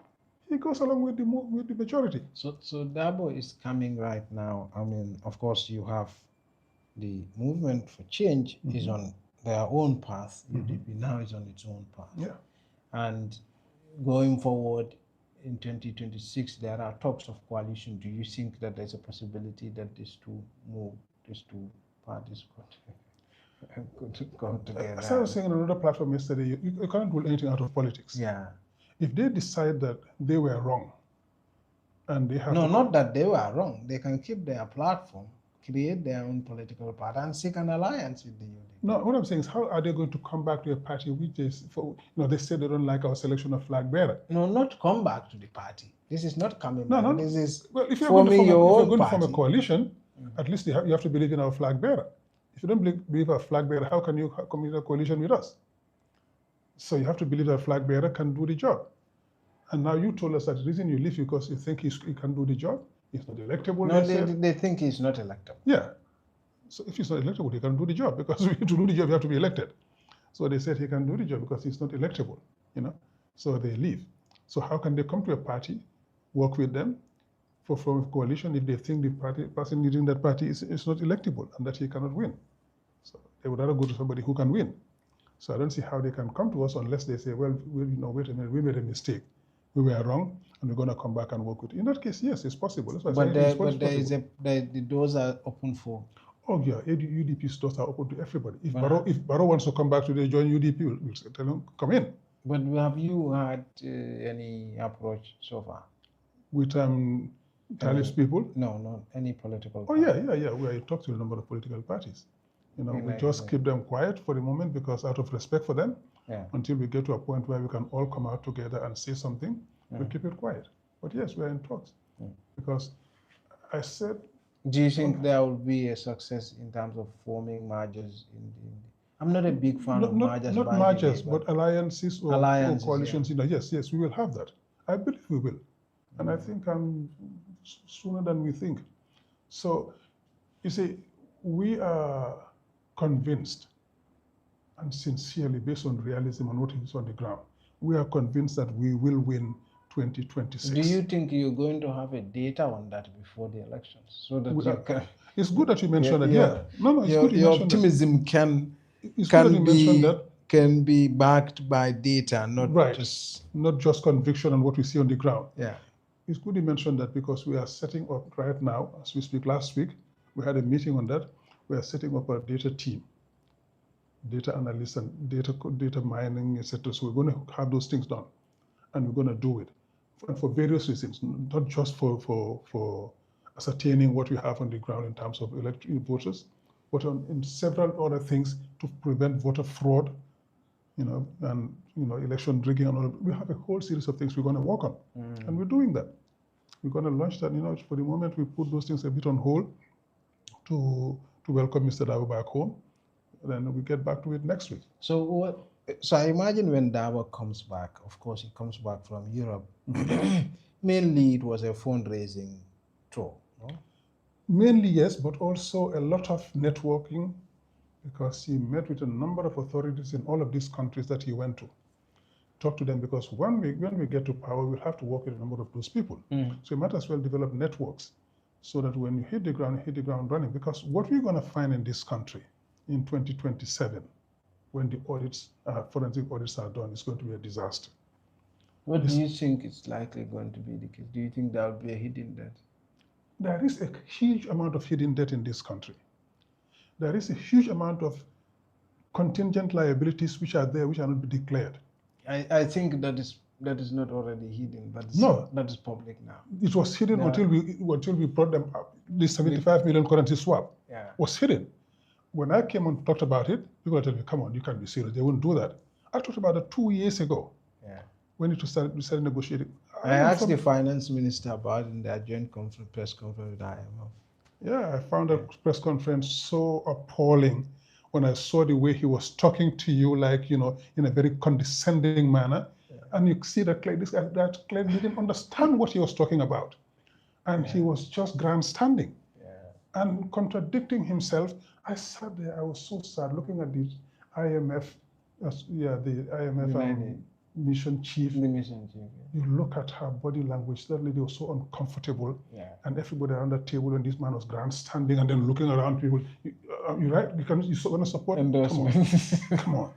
he goes along with the majority. So Dabo is coming right now. I mean, of course, you have the movement for change is on their own path. UDP now is on its own path. Yeah. And going forward in 2026, there are talks of coalition. Do you think that there's a possibility that these two parties could come together? As I was saying on another platform yesterday, you can't rule anything out of politics. Yeah. If they decide that they were wrong, and they have not that they were wrong, they can keep their platform. create their own political party and seek an alliance with the UDP. No, what I'm saying is, how are they going to come back to a party which is, they say they don't like our selection of flag bearer? No, not come back to the party. This is not coming No, back. no. This is well, if you're going forming to your own form party. a coalition, at least you have to believe in our flag bearer. If you don't believe our flag bearer, how can you come in a coalition with us? So you have to believe that flag bearer can do the job. And now you told us that the reason you leave because you think he can do the job. He's not electable. No, they think he's not electable. Yeah. So if he's not electable, he can do the job, because to do the job, you have to be elected. So they said he can do the job because he's not electable, So they leave. So how can they come to a party, work with them, form a coalition if they think the person leading that party is not electable and that he cannot win? So they would rather go to somebody who can win. So I don't see how they can come to us unless they say, well, wait a minute, we made a mistake. We were wrong, and we're going to come back and work with it. In that case, yes, it's possible. That's why the doors are open for. Oh yeah, UDP's doors are open to everybody. If Barrow wants to come back today, join UDP, we'll tell him, come in. But have you had any approach so far? With Talib's people? No, not any political party. Yeah. We talked to a number of political parties. We just keep them quiet for the moment because out of respect for them, until we get to a point where we can all come out together and say something, we keep it quiet. But yes, we are in talks. Because I said... Do you think there will be a success in terms of forming mergers? I'm not a big fan of mergers. Not mergers, but alliances or coalitions. Yeah. Yes, we will have that. I believe we will. And I think sooner than we think. So, you see, we are convinced, and sincerely, based on realism and what is on the ground, we are convinced that we will win 2026. Do you think you're going to have a data on that before the elections, so that you can? It's good that you mentioned that. Yeah. No, it's good your optimism can be backed by data, not just conviction on what we see on the ground. Yeah. It's good you mentioned that, because we are setting up right now, as we speak. Last week, we had a meeting on that. We are setting up a data team, data analysts and data mining, etc. So we're going to have those things done, and we're going to do it. And for various reasons, not just for ascertaining what we have on the ground in terms of voters, but in several other things to prevent voter fraud, and election rigging and all. We have a whole series of things we're going to work on, and we're doing that. We're going to launch that. For the moment, we put those things a bit on hold to welcome Mr. Dabo back home. Then we get back to it next week. So I imagine when Dabo comes back, of course, he comes back from Europe. Mainly, it was a fundraising tour. No? Mainly, yes, but also a lot of networking, because he met with a number of authorities in all of these countries that he went to. Talk to them, because when we get to power, we'll have to work with a number of those people. So you might as well develop networks so that when you hit the ground running. Because what we're going to find in this country in 2027, when the audits, forensic audits are done, is going to be a disaster. What do you think is likely going to be the case? Do you think there will be a hidden debt? There is a huge amount of hidden debt in this country. There is a huge amount of contingent liabilities which are there, which are not declared. I think that is not already hidden. That is public now. It was hidden until we brought them up. The 75 million currency swap was hidden. When I came and talked about it, people told me, come on, you can't be serious. They wouldn't do that. I talked about it 2 years ago. When we started negotiating. I asked the finance minister about it in their joint press conference with IMF. Yeah, I found that press conference so appalling when I saw the way he was talking to you, like, in a very condescending manner. And you see that Clay didn't understand what he was talking about. And he was just grandstanding and contradicting himself. I sat there, I was so sad looking at the IMF, the IMF mission chief. The mission chief. You look at her body language, that lady was so uncomfortable. And everybody around the table, and this man was grandstanding and then looking around people. You're right, you're going to support? Come on.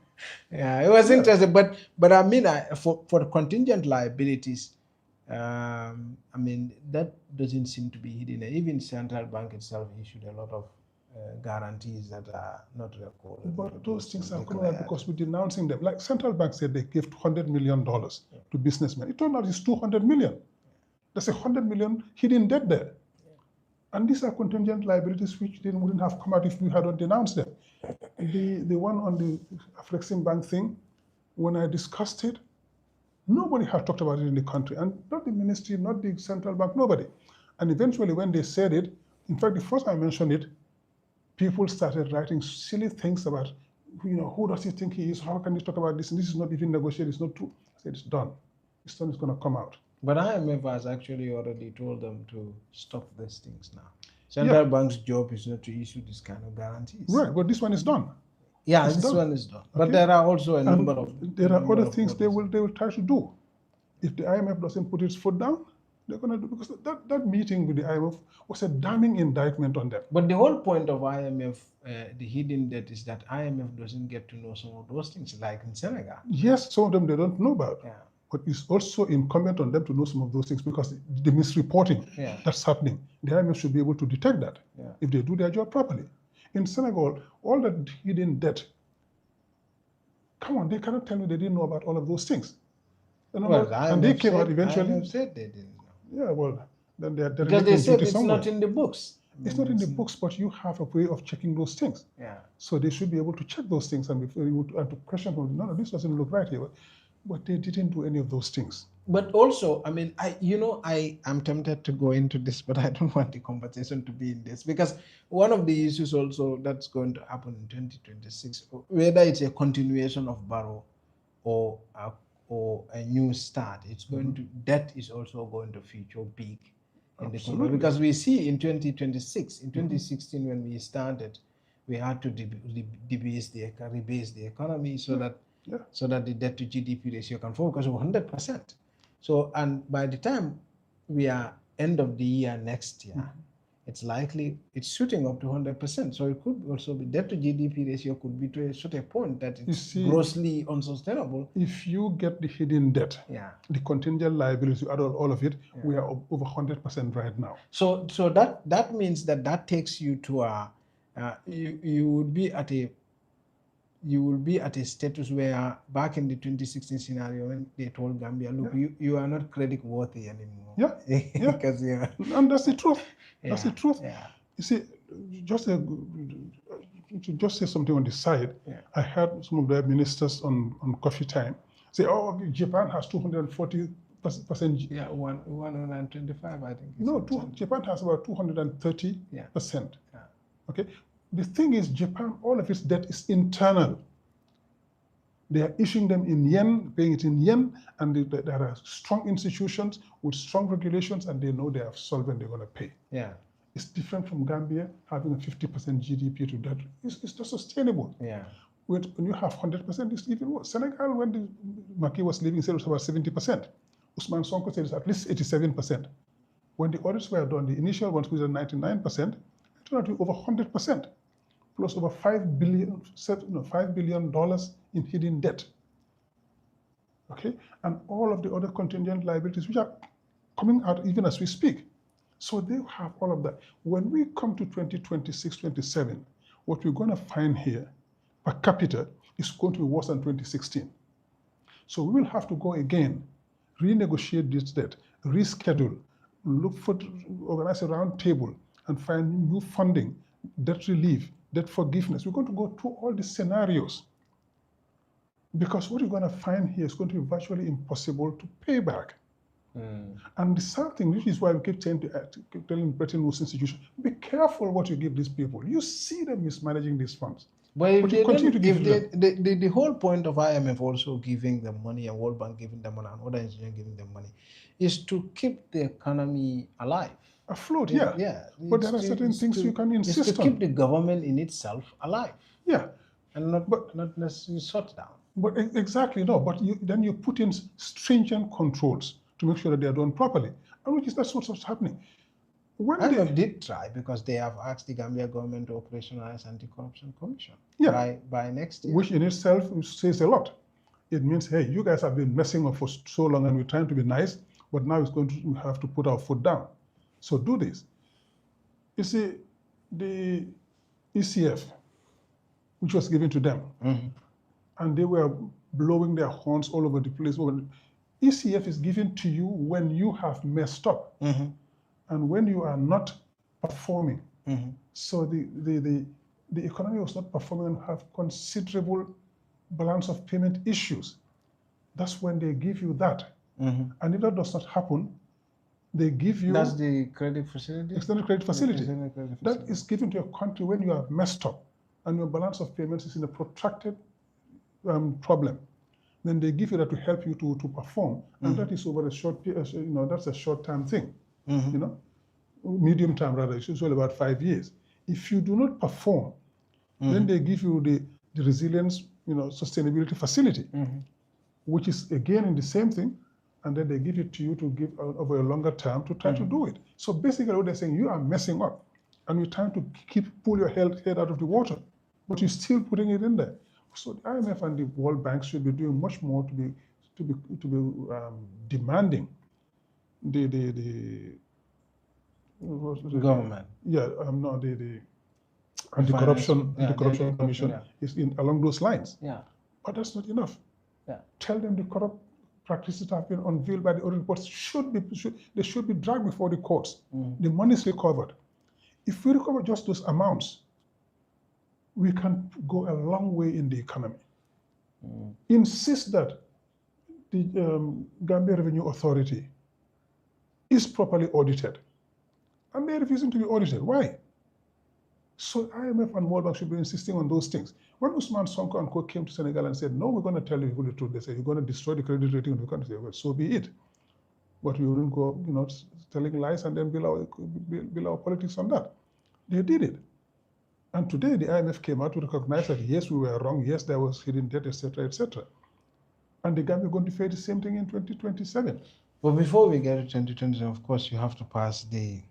Yeah, it was interesting, but I mean, for the contingent liabilities, I mean, that doesn't seem to be hidden. Even central bank itself issued a lot of guarantees that are not recorded. But those things are coming out because we're denouncing them. Like central bank said they gave $200 million to businessmen. It turned out it's 200 million. There's $100 million hidden debt there. And these are contingent liabilities which they wouldn't have come out if we hadn't denounced them. The one on the Flexing Bank thing, when I discussed it, nobody had talked about it in the country, and not the ministry, not the central bank, nobody. And eventually when they said it, in fact, the first I mentioned it, people started writing silly things about, who does he think he is? How can he talk about this? And this is not even negotiated, it's not true. I said, it's done. It's done, it's going to come out. But IMF has actually already told them to stop these things now. Central bank's job is not to issue this kind of guarantees. Right, but this one is done. Yeah, this one is done. But there are also a number of... There are other things they will try to do. If the IMF doesn't put its foot down, they're going to do, because that meeting with the IMF was a damning indictment on them. But the whole point of IMF, the hidden debt, is that IMF doesn't get to know some of those things, like in Senegal. Yes, some of them they don't know about. Yeah. But it's also incumbent on them to know some of those things, because the misreporting that's happening, the IMF should be able to detect that if they do their job properly. In Senegal, all that hidden debt, come on, they cannot tell me they didn't know about all of those things. Well, and they came out eventually. IMF said they didn't know. Yeah, well, then they're because they said it's not in the books. It's not in the books, but you have a way of checking those things. Yeah. So they should be able to check those things and be able to question, no, this doesn't look right here. But they didn't do any of those things. But also, I mean, I'm tempted to go into this, but I don't want the conversation to be in this, because one of the issues also that's going to happen in 2026, whether it's a continuation of Barrow or a new start, it's going to, debt is also going to feature big in the country, because we see in 2026, in 2016 when we started, we had to rebase the economy so that the debt to GDP ratio can focus on 100%. So, and by the time we are end of the year next year, it's likely it's shooting up to 100%. So it could also be debt to GDP ratio could be to a certain point that it's grossly unsustainable. If you get the hidden debt, the contingent liability, all of it, we are over 100% right now. So that means that takes you to a you will be at a status where, back in the 2016 scenario, when they told Gambia, look, you are not credit worthy anymore. Because and that's the truth. That's the truth. You see, just to say something on the side, I heard some of the ministers on Coffee Time say, oh, Japan has 240%. 125, I think. No, Japan has about 230%. Okay. The thing is, Japan, all of its debt is internal. They are issuing them in yen, paying it in yen, and there are strong institutions with strong regulations, and they know they are solvent, they're going to pay. It's different from Gambia having a 50% GDP to debt. It's not sustainable. When you have 100%, it's even worse. Senegal, when the Macky was leaving, said it was about 70%. Usman Sonko said it's at least 87%. When the audits were done, the initial ones was at 99%, it turned out to be over 100%. Plus over $5 billion in hidden debt. Okay, and all of the other contingent liabilities which are coming out even as we speak. So they have all of that. When we come to 2026, 27, what we're going to find here per capita is going to be worse than 2016. So we will have to go again, renegotiate this debt, reschedule, organize a round table, and find new funding, debt relief, debt forgiveness. We're going to go through all these scenarios, because what you're going to find here is going to be virtually impossible to pay back. And the sad thing, which is why we keep telling Bretton Woods institutions, be careful what you give these people. You see them mismanaging these funds. But you continue to give them. The whole point of IMF also giving them money and World Bank giving them money and other institutions giving them money is to keep the economy alive. Afloat, but there are certain things you can insist on. It's to keep the government in itself alive. And not necessarily shut down. But exactly, no. But then you put in stringent controls to make sure that they are done properly, and that's what's happening. IMF did try, because they have asked the Gambia government to operationalize anti-corruption commission by next year. Which in itself says a lot. It means, hey, you guys have been messing up for so long and we're trying to be nice, but now we have to put our foot down. So do this. You see, the ECF, which was given to them, and they were blowing their horns all over the place. ECF is given to you when you have messed up. And when you are not performing. So the economy was not performing and have considerable balance of payment issues. That's when they give you that. And if that does not happen, they give you... That's the credit facility? Extended credit facility. Extended credit That facility. is given to a country when you are messed up and your balance of payments is in a protracted problem. Then they give you that to help you to perform, and that is over a short period. That's a short-term thing. Medium term rather. It's usually about 5 years. If you do not perform, then they give you the resilience, sustainability facility, which is again in the same thing, and then they give it to you to give over a longer term to try to do it. So basically, what they're saying, you are messing up, and you're trying to pull your head out of the water, but you're still putting it in there. So the IMF and the World Bank should be doing much more to be demanding the government. Yeah, no, the Anti-Corruption Commission is along those lines. Yeah. But that's not enough. Yeah. Tell them the corrupt practices that have been unveiled by the audit reports should be dragged before the courts. The money is recovered. If we recover just those amounts, we can go a long way in the economy. Insist that the Gambia Revenue Authority is properly audited. And they're refusing to be audited. Why? So IMF and World Bank should be insisting on those things. When Usman Sonko and Co came to Senegal and said, no, we're going to tell you the truth, they said, you're going to destroy the credit rating of the country. Well, so be it. But we wouldn't go, telling lies and then build our politics on that. They did it. And today the IMF came out to recognize that, yes, we were wrong, yes, there was hidden debt, etc., etc. And the Gambia is going to face the same thing in 2027. But before we get to 2027, of course, you have to pass the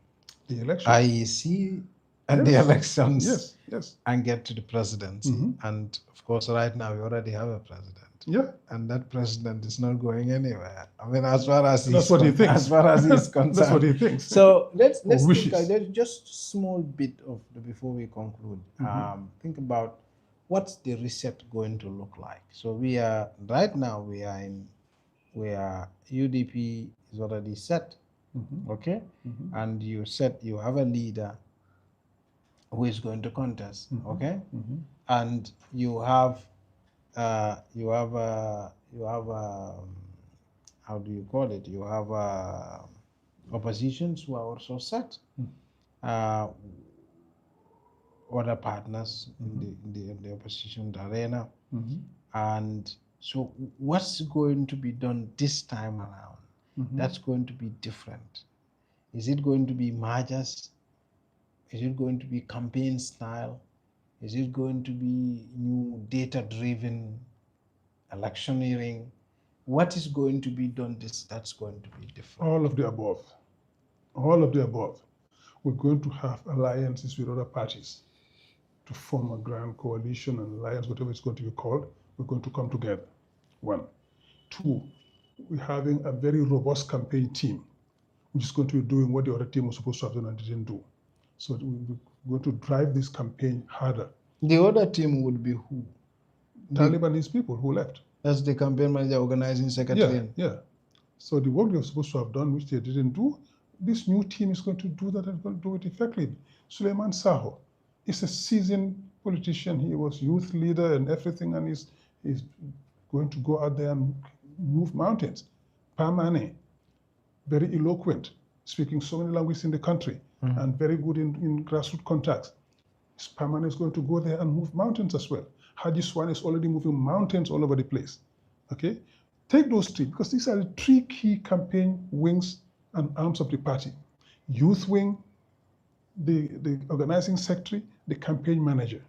election. IEC and the elections and get to the presidency. And of course, right now we already have a president. Yeah. And that president is not going anywhere. I mean, as far as that's what he thinks. As far as he's concerned. That's what he thinks. So let's think just a small bit of before we conclude. Think about what's the reset going to look like. So we are UDP is already set. Okay, and you said you have a leader who is going to contest. Okay, and you have how do you call it? You have oppositions who are also set. Other partners in the opposition arena, and so what's going to be done this time around? That's going to be different. Is it going to be mergers? Is it going to be campaign style? Is it going to be new data-driven electioneering? What is going to be done that's going to be different? All of the above. All of the above. We're going to have alliances with other parties to form a grand coalition, and alliance, whatever it's going to be called. We're going to come together. 1. 2, we're having a very robust campaign team, which is going to be doing what the other team was supposed to have done and didn't do. So we're going to drive this campaign harder. The other team would be who? Talibanese people who left. That's the campaign manager, organizing secretary. Yeah. So the work they were supposed to have done, which they didn't do, this new team is going to do that and going to do it effectively. Suleiman Saho is a seasoned politician. He was youth leader and everything, and he's going to go out there and move mountains. Pamane, very eloquent, speaking so many languages in the country, and very good in grassroots contacts. Pamane is going to go there and move mountains as well. Haji Swan is already moving mountains all over the place. Okay? Take those 3, because these are the 3 key campaign wings and arms of the party. Youth wing, the organizing secretary, the campaign manager.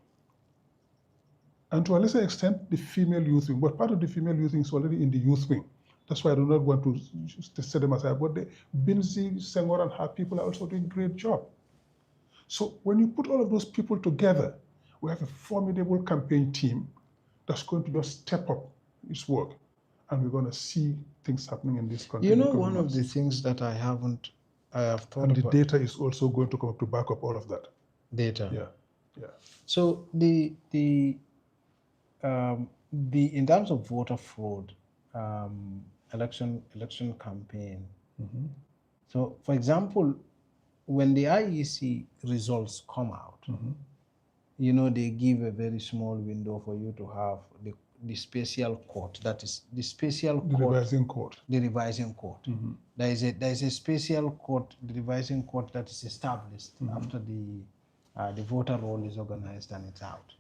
And to a lesser extent, the female youth wing. But part of the female youth wing is already in the youth wing. That's why I do not want to set them aside. But the Binzi, Senghor, and her people are also doing a great job. So when you put all of those people together, we have a formidable campaign team that's going to just step up its work. And we're going to see things happening in this country. You know, one of the things that I have thought about. And the data is also going to come up to back up all of that. Data. Yeah. So in terms of voter fraud, election campaign. So, for example, when the IEC results come out, you know, they give a very small window for you to have the special court, that is the special The court, revising court. the revising court. There is a special court, the revising court, that is established after the voter roll is organized and it's out.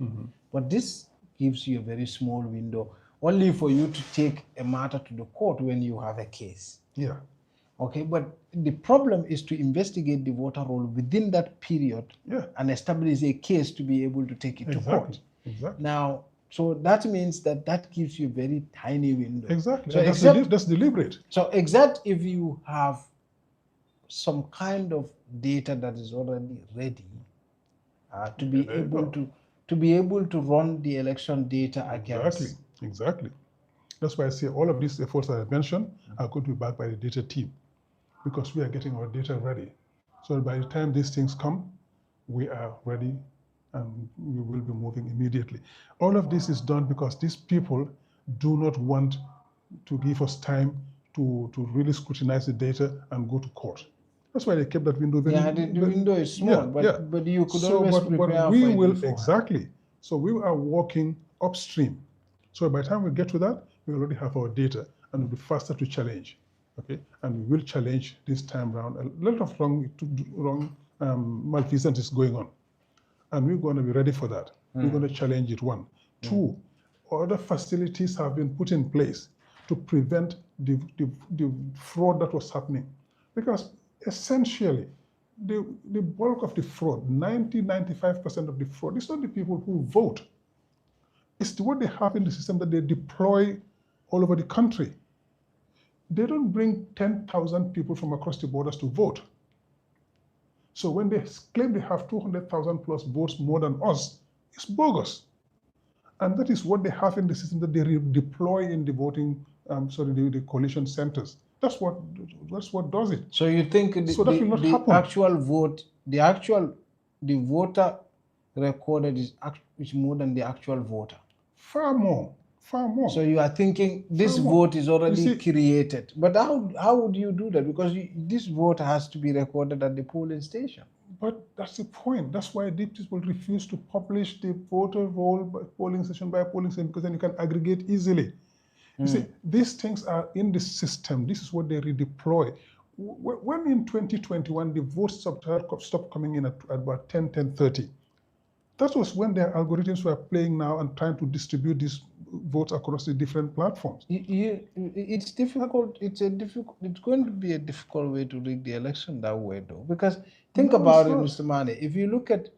But this gives you a very small window, only for you to take a matter to the court when you have a case. Yeah. Okay, but the problem is to investigate the voter roll within that period and establish a case to be able to take it to court. Exactly. Now, so that means that gives you a very tiny window. Exactly. So That's deliberate. So except if you have some kind of data that is already ready to be able to run the election data against. Exactly. That's why I say all of these efforts that I mentioned are going to be backed by the data team, because we are getting our data ready. So by the time these things come, we are ready and we will be moving immediately. All of this is done because these people do not want to give us time to really scrutinize the data and go to court. That's why they kept that window very... Yeah, the window is small, but you could always prepare we for it will, beforehand. exactly. So we are working upstream. So by the time we get to that, we already have our data and we'll be faster to challenge. Okay, and we will challenge this time around. A lot of wrong malfeasance is going on, and we're going to be ready for that. We're going to challenge it. One, two, other facilities have been put in place to prevent the fraud that was happening, because essentially the bulk of the fraud, 95% of the fraud, it's not the people who vote. It's what they have in the system that they deploy all over the country. They don't bring 10,000 people from across the borders to vote. So when they claim they have 200,000 plus votes more than us, it's bogus. And that is what they have in the system that they deploy in the voting, the coalition centers. That's what does it. So you think the actual vote, the voter recorded is more than the actual voter? Far more. So you are thinking this vote is already created. But how would you do that? Because this vote has to be recorded at the polling station. But that's the point. That's why these people refuse to publish the voter roll by polling station by polling station, because then you can aggregate easily. You see, these things are in the system. This is what they redeploy. When in 2021, the votes stopped coming in at about 10:30. That was when their algorithms were playing now and trying to distribute these votes across the different platforms. It's difficult. It's going to be a difficult way to rig the election that way, though. Because think about it, Mr. Mane. If you look at,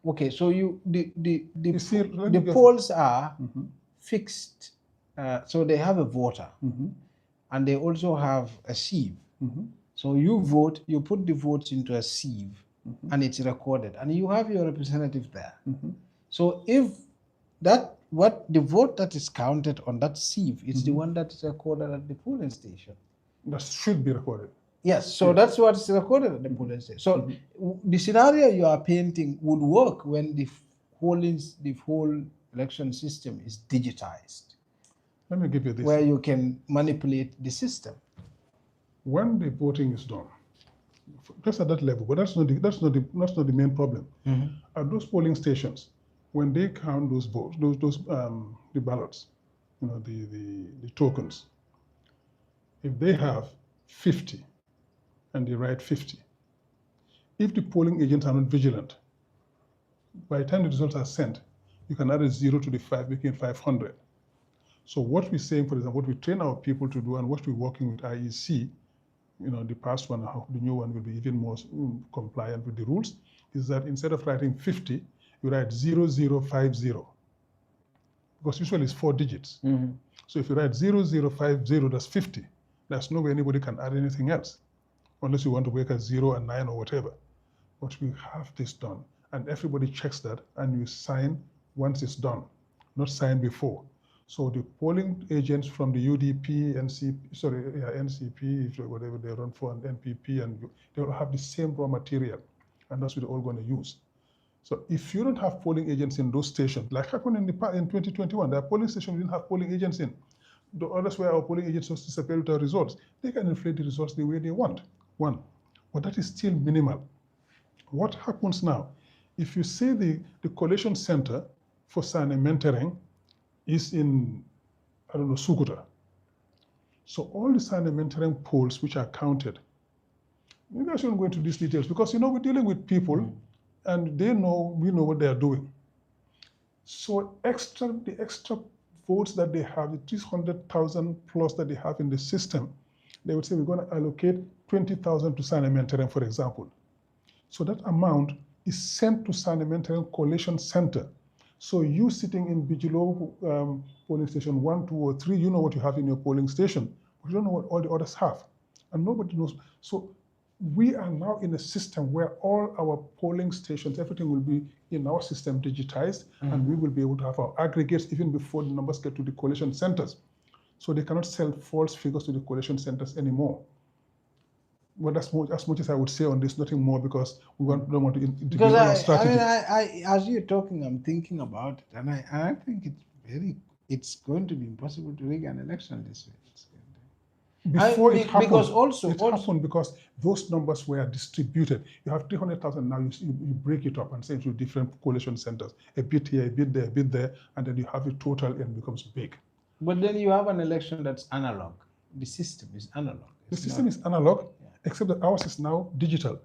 okay, so the polls are fixed. So they have a voter, and they also have a sieve. So you vote, you put the votes into a sieve, and it's recorded, and you have your representative there. So if the vote that is counted on that sieve is the one that is recorded at the polling station. That should be recorded. Yes, so that's what is recorded at the polling station. So the scenario you are painting would work when the whole election system is digitized. Let me give you this. Where you can manipulate the system. When the voting is done, just at that level, but that's not the main problem. At those polling stations, when they count those votes, the ballots, the tokens, if they have 50 and they write 50, if the polling agents are not vigilant, by the time the results are sent, you can add a 0 to the 5, making 500. So what we're saying, for example, what we train our people to do and what we're working with IEC, the past one, the new one will be even more compliant with the rules, is that instead of writing 50, you write 0050. Because usually it's 4 digits. So if you write 0050, that's 50. There's no way anybody can add anything else, unless you want to make a 0 and 9 or whatever. But we have this done, and everybody checks that, and you sign once it's done, not sign before. So the polling agents from the UDP, NCP, whatever they run for, and NPP, and they will have the same raw material, and that's what they're all going to use. So if you don't have polling agents in those stations, like happened in 2021, there are polling stations we didn't have polling agents in. The others where our polling agents just disappear with our results, they can inflate the results the way they want. One, but that is still minimal. What happens now? If you say the collation center for Sane Mentereng is in, I don't know, Sukuta. So all the Sane Mentereng polls which are counted, maybe I shouldn't go into these details because, we're dealing with people and we know what they're doing. So the extra votes that they have, the 300,000 plus that they have in the system, they would say we're going to allocate 20,000 to Sane Mentereng, for example. So that amount is sent to Sane Mentereng Collation Center. So you sitting in Bijilo polling station 1, 2, or 3, you know what you have in your polling station, but you don't know what all the others have. And nobody knows. So we are now in a system where all our polling stations, everything will be in our system digitized, and we will be able to have our aggregates even before the numbers get to the collation centers. So they cannot sell false figures to the collation centers anymore. Well, that's as much as I would say on this, nothing more, because we don't want to intervene on our strategy. I as you're talking, I'm thinking about it, and I think it's going to be impossible to rig an election this way. Before it happened, because also happened because those numbers were distributed. You have 300,000 now. You break it up and send it to different collation centers. A bit here, a bit there, and then you have it total and it becomes big. But then you have an election that's analog. The system is analog. The system is analog, except that ours is now digital.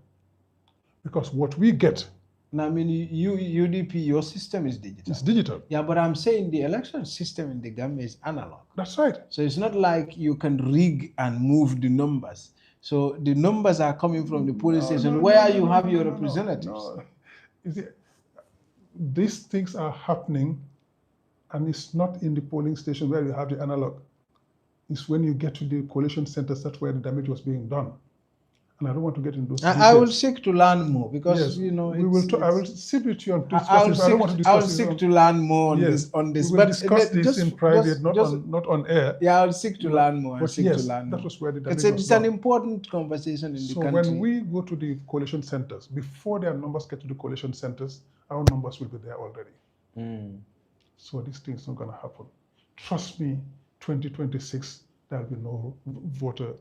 Because what we get. Now, I mean, UDP, your system is digital. It's digital. Yeah, but I'm saying the election system in the Gambia is analog. That's right. So it's not like you can rig and move the numbers. So the numbers are coming from the polling station where you have your representatives. No. You see, these things are happening, and it's not in the polling station where you have the analog. It's when you get to the collation centers, that's where the damage was being done. And I don't want to get into those details. I will seek to learn more because yes, I will sit with you on this. I will seek to learn more on this. We will discuss this in private, not on air. Yeah, I'll seek to learn more. That was where the damage was done. It's an important conversation in the country. So when we go to the collation centers, before their numbers get to the collation centers, our numbers will be there already. So this thing's not going to happen. Trust me, 2026, there will be no voter.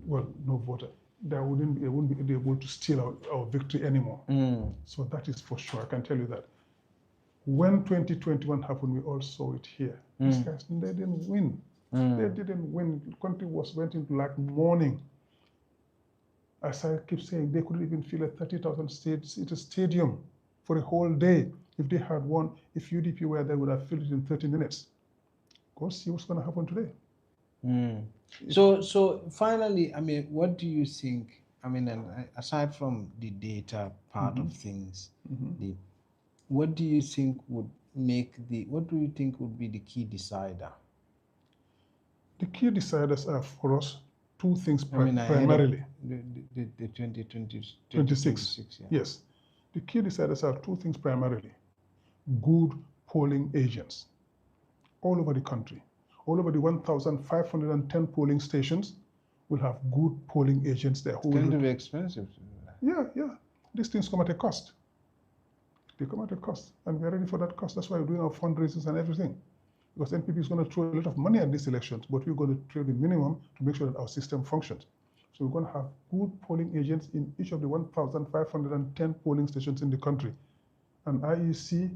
Well, no voter. They wouldn't be able to steal our victory anymore. So that is for sure. I can tell you that. When 2021 happened, we all saw it here. These guys, they didn't win. They didn't win. The country went into like mourning. As I keep saying, they couldn't even fill a 30,000 seat stadium for a whole day. If they had won, if UDP were there, would have filled it in 30 minutes. Go see what's going to happen today. So finally, I mean, what do you think? I mean, and aside from the data part of things, what do you think would what do you think would be the key decider? The key deciders are for us two things primarily. The 2026. Yes. The key deciders are two things primarily. Good polling agents all over the country. All over the 1,510 polling stations will have good polling agents there. It's going to be expensive. Yeah. These things come at a cost. They come at a cost, and we're ready for that cost. That's why we're doing our fundraisers and everything. Because NPP is going to throw a lot of money at these elections, but we're going to throw the minimum to make sure that our system functions. So we're going to have good polling agents in each of the 1,510 polling stations in the country. And IEC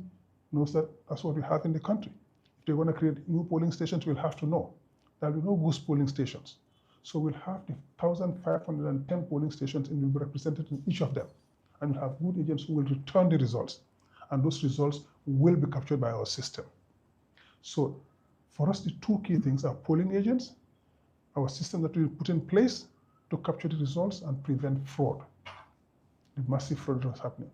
knows that that's what we have in the country. If they want to create new polling stations, we'll have to know. There'll be no goose polling stations. So we'll have the 1,510 polling stations and we'll be represented in each of them. And we'll have good agents who will return the results. And those results will be captured by our system. So for us, the two key things are polling agents, our system that we put in place to capture the results and prevent fraud, the massive fraud that's happening.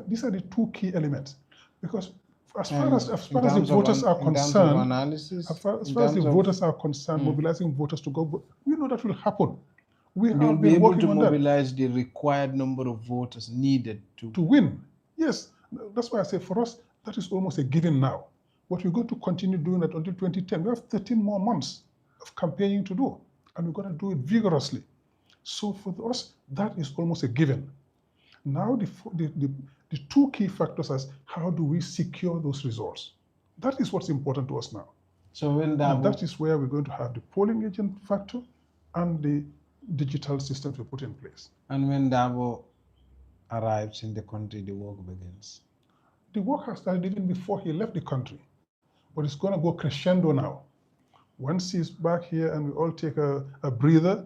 These are the two key elements. Because as far as the voters are concerned, mobilizing voters to go vote, we know that will happen. We have been working on that. Mobilize the required number of voters needed to win. Yes, that's why I say for us, that is almost a given now. But we're going to continue doing that until 2010. We have 13 more months of campaigning to do, and we're going to do it vigorously. So for us, that is almost a given. Now the two key factors are how do we secure those results? That is what's important to us now. So that is where we're going to have the polling agent factor and the digital systems we put in place. And when Dabo arrives in the country, the work begins. The work has started even before he left the country, but it's going to go crescendo now. Once he's back here and we all take a breather,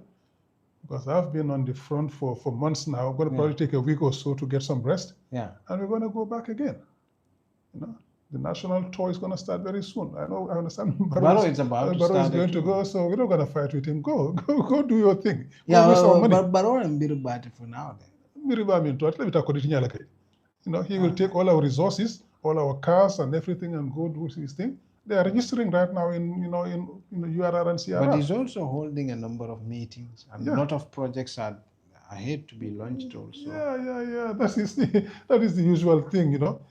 because I've been on the front for months now. I'm going to probably take a week or so to get some rest. Yeah. And we're going to go back again. You know, the national tour is going to start very soon. I understand. Barrow is about to start. Is going to go, so we're not going to fight with him. Go do your thing. Yeah, but Barrow and Birubati for now then. You know, he will take all our resources, all our cars and everything and go do his thing. They are registering right now in URR and CRR. But he's also holding a number of meetings, and a lot of projects are ahead to be launched also. Yeah. That is the usual thing, you know.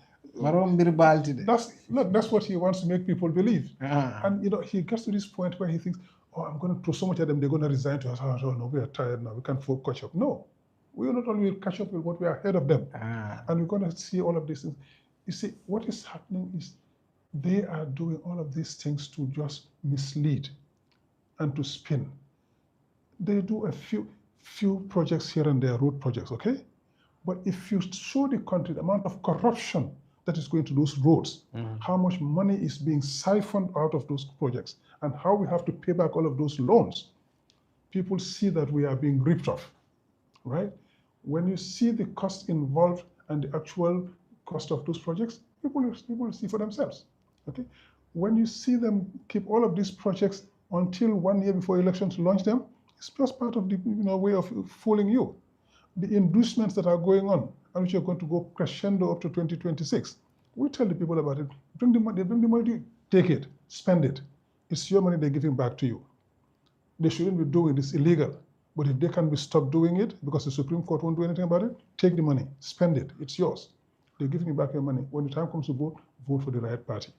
That's what he wants to make people believe. And you know, he gets to this point where he thinks, oh, I'm going to throw so much at them, they're going to resign to us. Oh no, we are tired now. We can't catch up. No, we will not only catch up with what we are ahead of them, and we're going to see all of these things. You see, what is happening is they are doing all of these things to just mislead and to spin. They do a few projects here and there, road projects, okay? But if you show the country the amount of corruption that is going to those roads, how much money is being siphoned out of those projects, and how we have to pay back all of those loans, people see that we are being ripped off, right? When you see the cost involved and the actual cost of those projects, people will see for themselves. Okay, when you see them keep all of these projects until 1 year before elections to launch them, it's just part of the way of fooling you. The inducements that are going on, and which are going to go crescendo up to 2026. We tell the people about it. Bring the money, take it, spend it. It's your money they're giving back to you. They shouldn't be doing this illegal. But if they can be stopped doing it because the Supreme Court won't do anything about it, take the money, spend it. It's yours. They're giving you back your money. When the time comes to vote, vote for the right party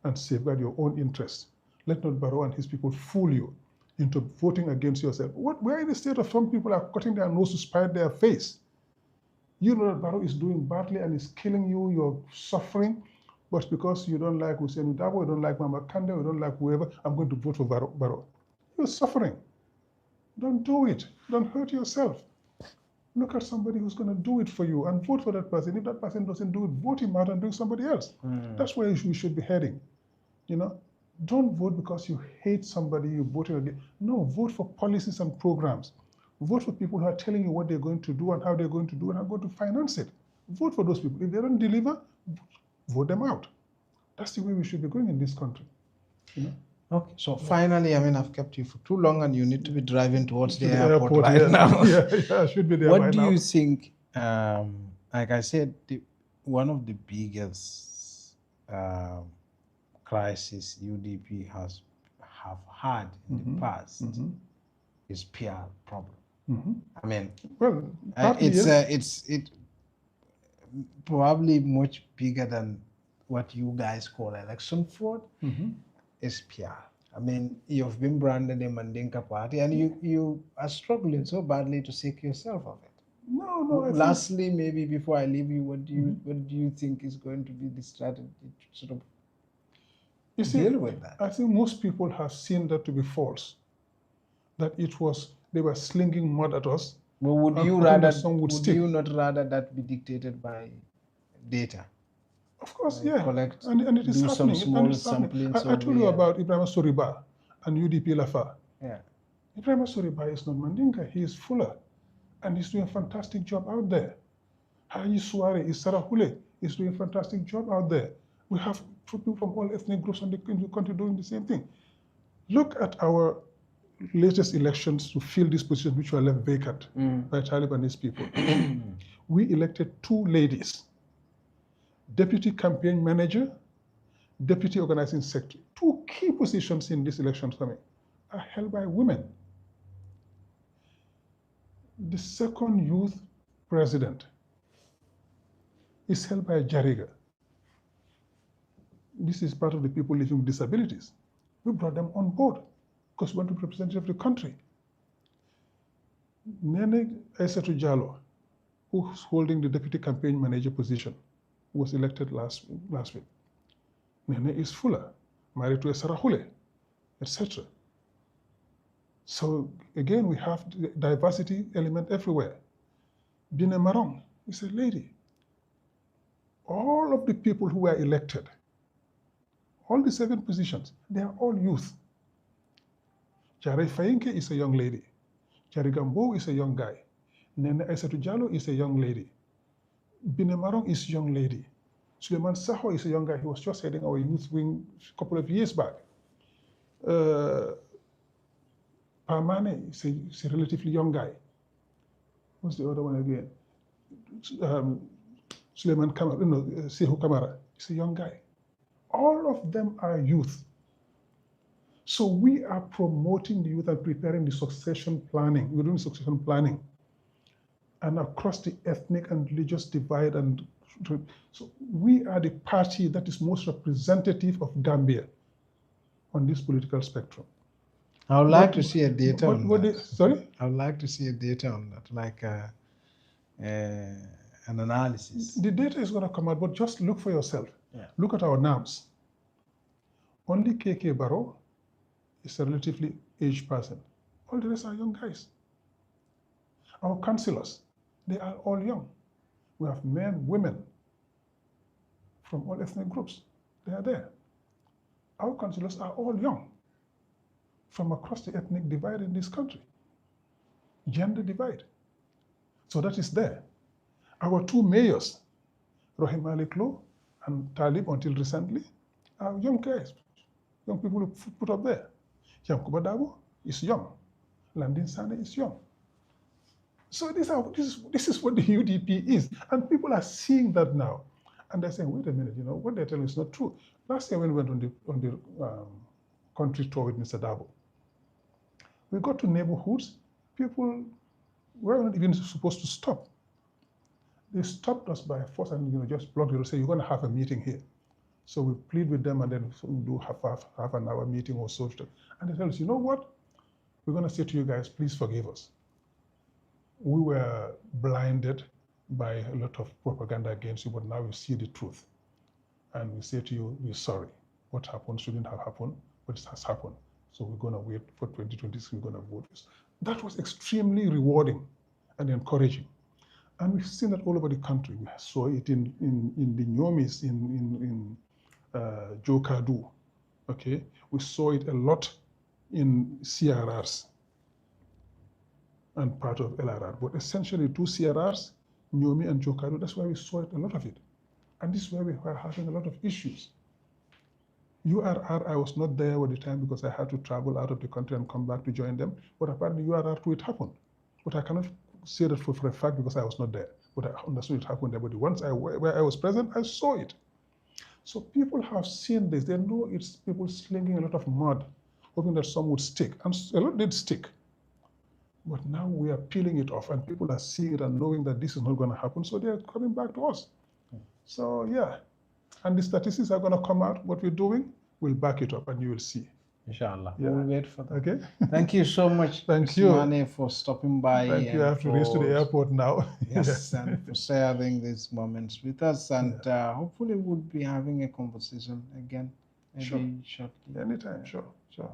and safeguard your own interests. Let not Barrow and his people fool you into voting against yourself. We're in a state of some people are cutting their nose to spite their face. You know that Barrow is doing badly and is killing you, you're suffering, but because you don't like Hussein Dabo, you don't like Mama Kande, you don't like whoever, I'm going to vote for Barrow. You're suffering. Don't do it. Don't hurt yourself. Look at somebody who's going to do it for you and vote for that person. If that person doesn't do it, vote him out and bring somebody else. That's where we should be heading. You know, don't vote because you hate somebody you voted against. No, vote for policies and programs. Vote for people who are telling you what they're going to do and how they're going to do it and how going to finance it. Vote for those people. If they don't deliver, vote them out. That's the way we should be going in this country. You know? Okay, so finally, I mean, I've kept you for too long and you need to be driving towards the airport right now. Yeah, should be there what by now. What do you think, like I said, one of the biggest crises UDP have had in the past is PR problem. I mean, well, it's probably much bigger than what you guys call election fraud. Is PR. I mean, you've been branded a Mandinka party and you are struggling so badly to shake yourself of it. No. Lastly, maybe before I leave you, what do you think is going to be the strategy to sort of deal with that? I think most people have seen that to be false. That they were slinging mud at us. Well, would you not rather that be dictated by data? Of course, yeah. And it is happening. I told you about Ibrahim Soriba and UDP Lafa. Yeah. Ibrahim Soriba is not Mandinka, he is Fuller. And he's doing a fantastic job out there. Haji Suare is Sarahule, is doing a fantastic job out there. We have people from all ethnic groups in the country doing the same thing. Look at our latest elections to fill these positions which were left vacant by Talibanese people. We elected 2 ladies. Deputy campaign manager, deputy organizing secretary. 2 key positions in this election coming are held by women. The second youth president is held by a Jariga. This is part of the people living with disabilities. We brought them on board because we want to be representative of the country. Nene Aissatou Jallow, who's holding the deputy campaign manager position, was elected last week. Nene is Fuller, married to a Sarahule, etc. So again, we have the diversity element everywhere. Bine Marong is a lady. All of the people who were elected, all the 7 positions, they are all youth. Jare Fayinke is a young lady. Jare Gambo is a young guy. Nene Aissatou Diallo is a young lady. Bine Marong is a young lady. Suleiman Saho is a young guy. He was just heading our youth wing a couple of years back. Pamane is a relatively young guy. What's the other one again? Suleiman Kamara, Sehu Kamara is a young guy. All of them are youth. So we are promoting the youth and preparing the succession planning. We're doing succession planning. And across the ethnic and religious divide. And so we are the party that is most representative of Gambia on this political spectrum. I would like to see a data on that. Sorry? I would like to see a data on that, like an analysis. The data is going to come out, but just look for yourself. Yeah. Look at our names. Only KK Barrow is a relatively aged person. All the rest are young guys. Our councillors, they are all young. We have men, women from all ethnic groups. They are there. Our councillors are all young from across the ethnic divide in this country. Gender divide. So that is there. Our 2 mayors, Rohim Malik Low and Talib until recently, are young guys, young people who put up there. Yankuba Dabo is young. Landin Sane is young. So this is what the UDP is. And people are seeing that now. And they're saying, wait a minute, what they're telling is not true. Last year when we went on the country tour with Mr. Dabo, we got to neighborhoods, people were not even supposed to stop. They stopped us by force and just blocked it. Say, you're going to have a meeting here. So we plead with them and then we do half an hour meeting or so. And they tell us, you know what? We're going to say to you guys, please forgive us. We were blinded by a lot of propaganda against you, but now we see the truth. And we say to you, we're sorry. What happened shouldn't have happened, but it has happened. So we're going to wait for 2023, we're going to vote. That was extremely rewarding and encouraging. And we've seen that all over the country. We saw it in the Nyomis, in Jokadu, okay? We saw it a lot in CRRs and part of LRR. But essentially 2 CRRs, Nyomi and Jokadu, that's where we saw it, a lot of it. And this is where we were having a lot of issues. URR, I was not there at the time because I had to travel out of the country and come back to join them. But apparently URR too, it happened. But I cannot say that for a fact because I was not there. But I understood it happened there. But once where I was present, I saw it. So people have seen this. They know it's people slinging a lot of mud, hoping that some would stick. And a lot did stick. But now we are peeling it off and people are seeing it and knowing that this is not going to happen. So they're coming back to us. So yeah. And the statistics are going to come out. What we're doing, we'll back it up and you will see. Inshallah. Yeah. We'll wait for that. Okay. Thank you so much, Thank you, Mane, for stopping by. Thank you. I have to race to the airport now. Yes, and for sharing these moments with us. And hopefully we'll be having a conversation again, maybe shortly. Anytime, sure. Inshallah.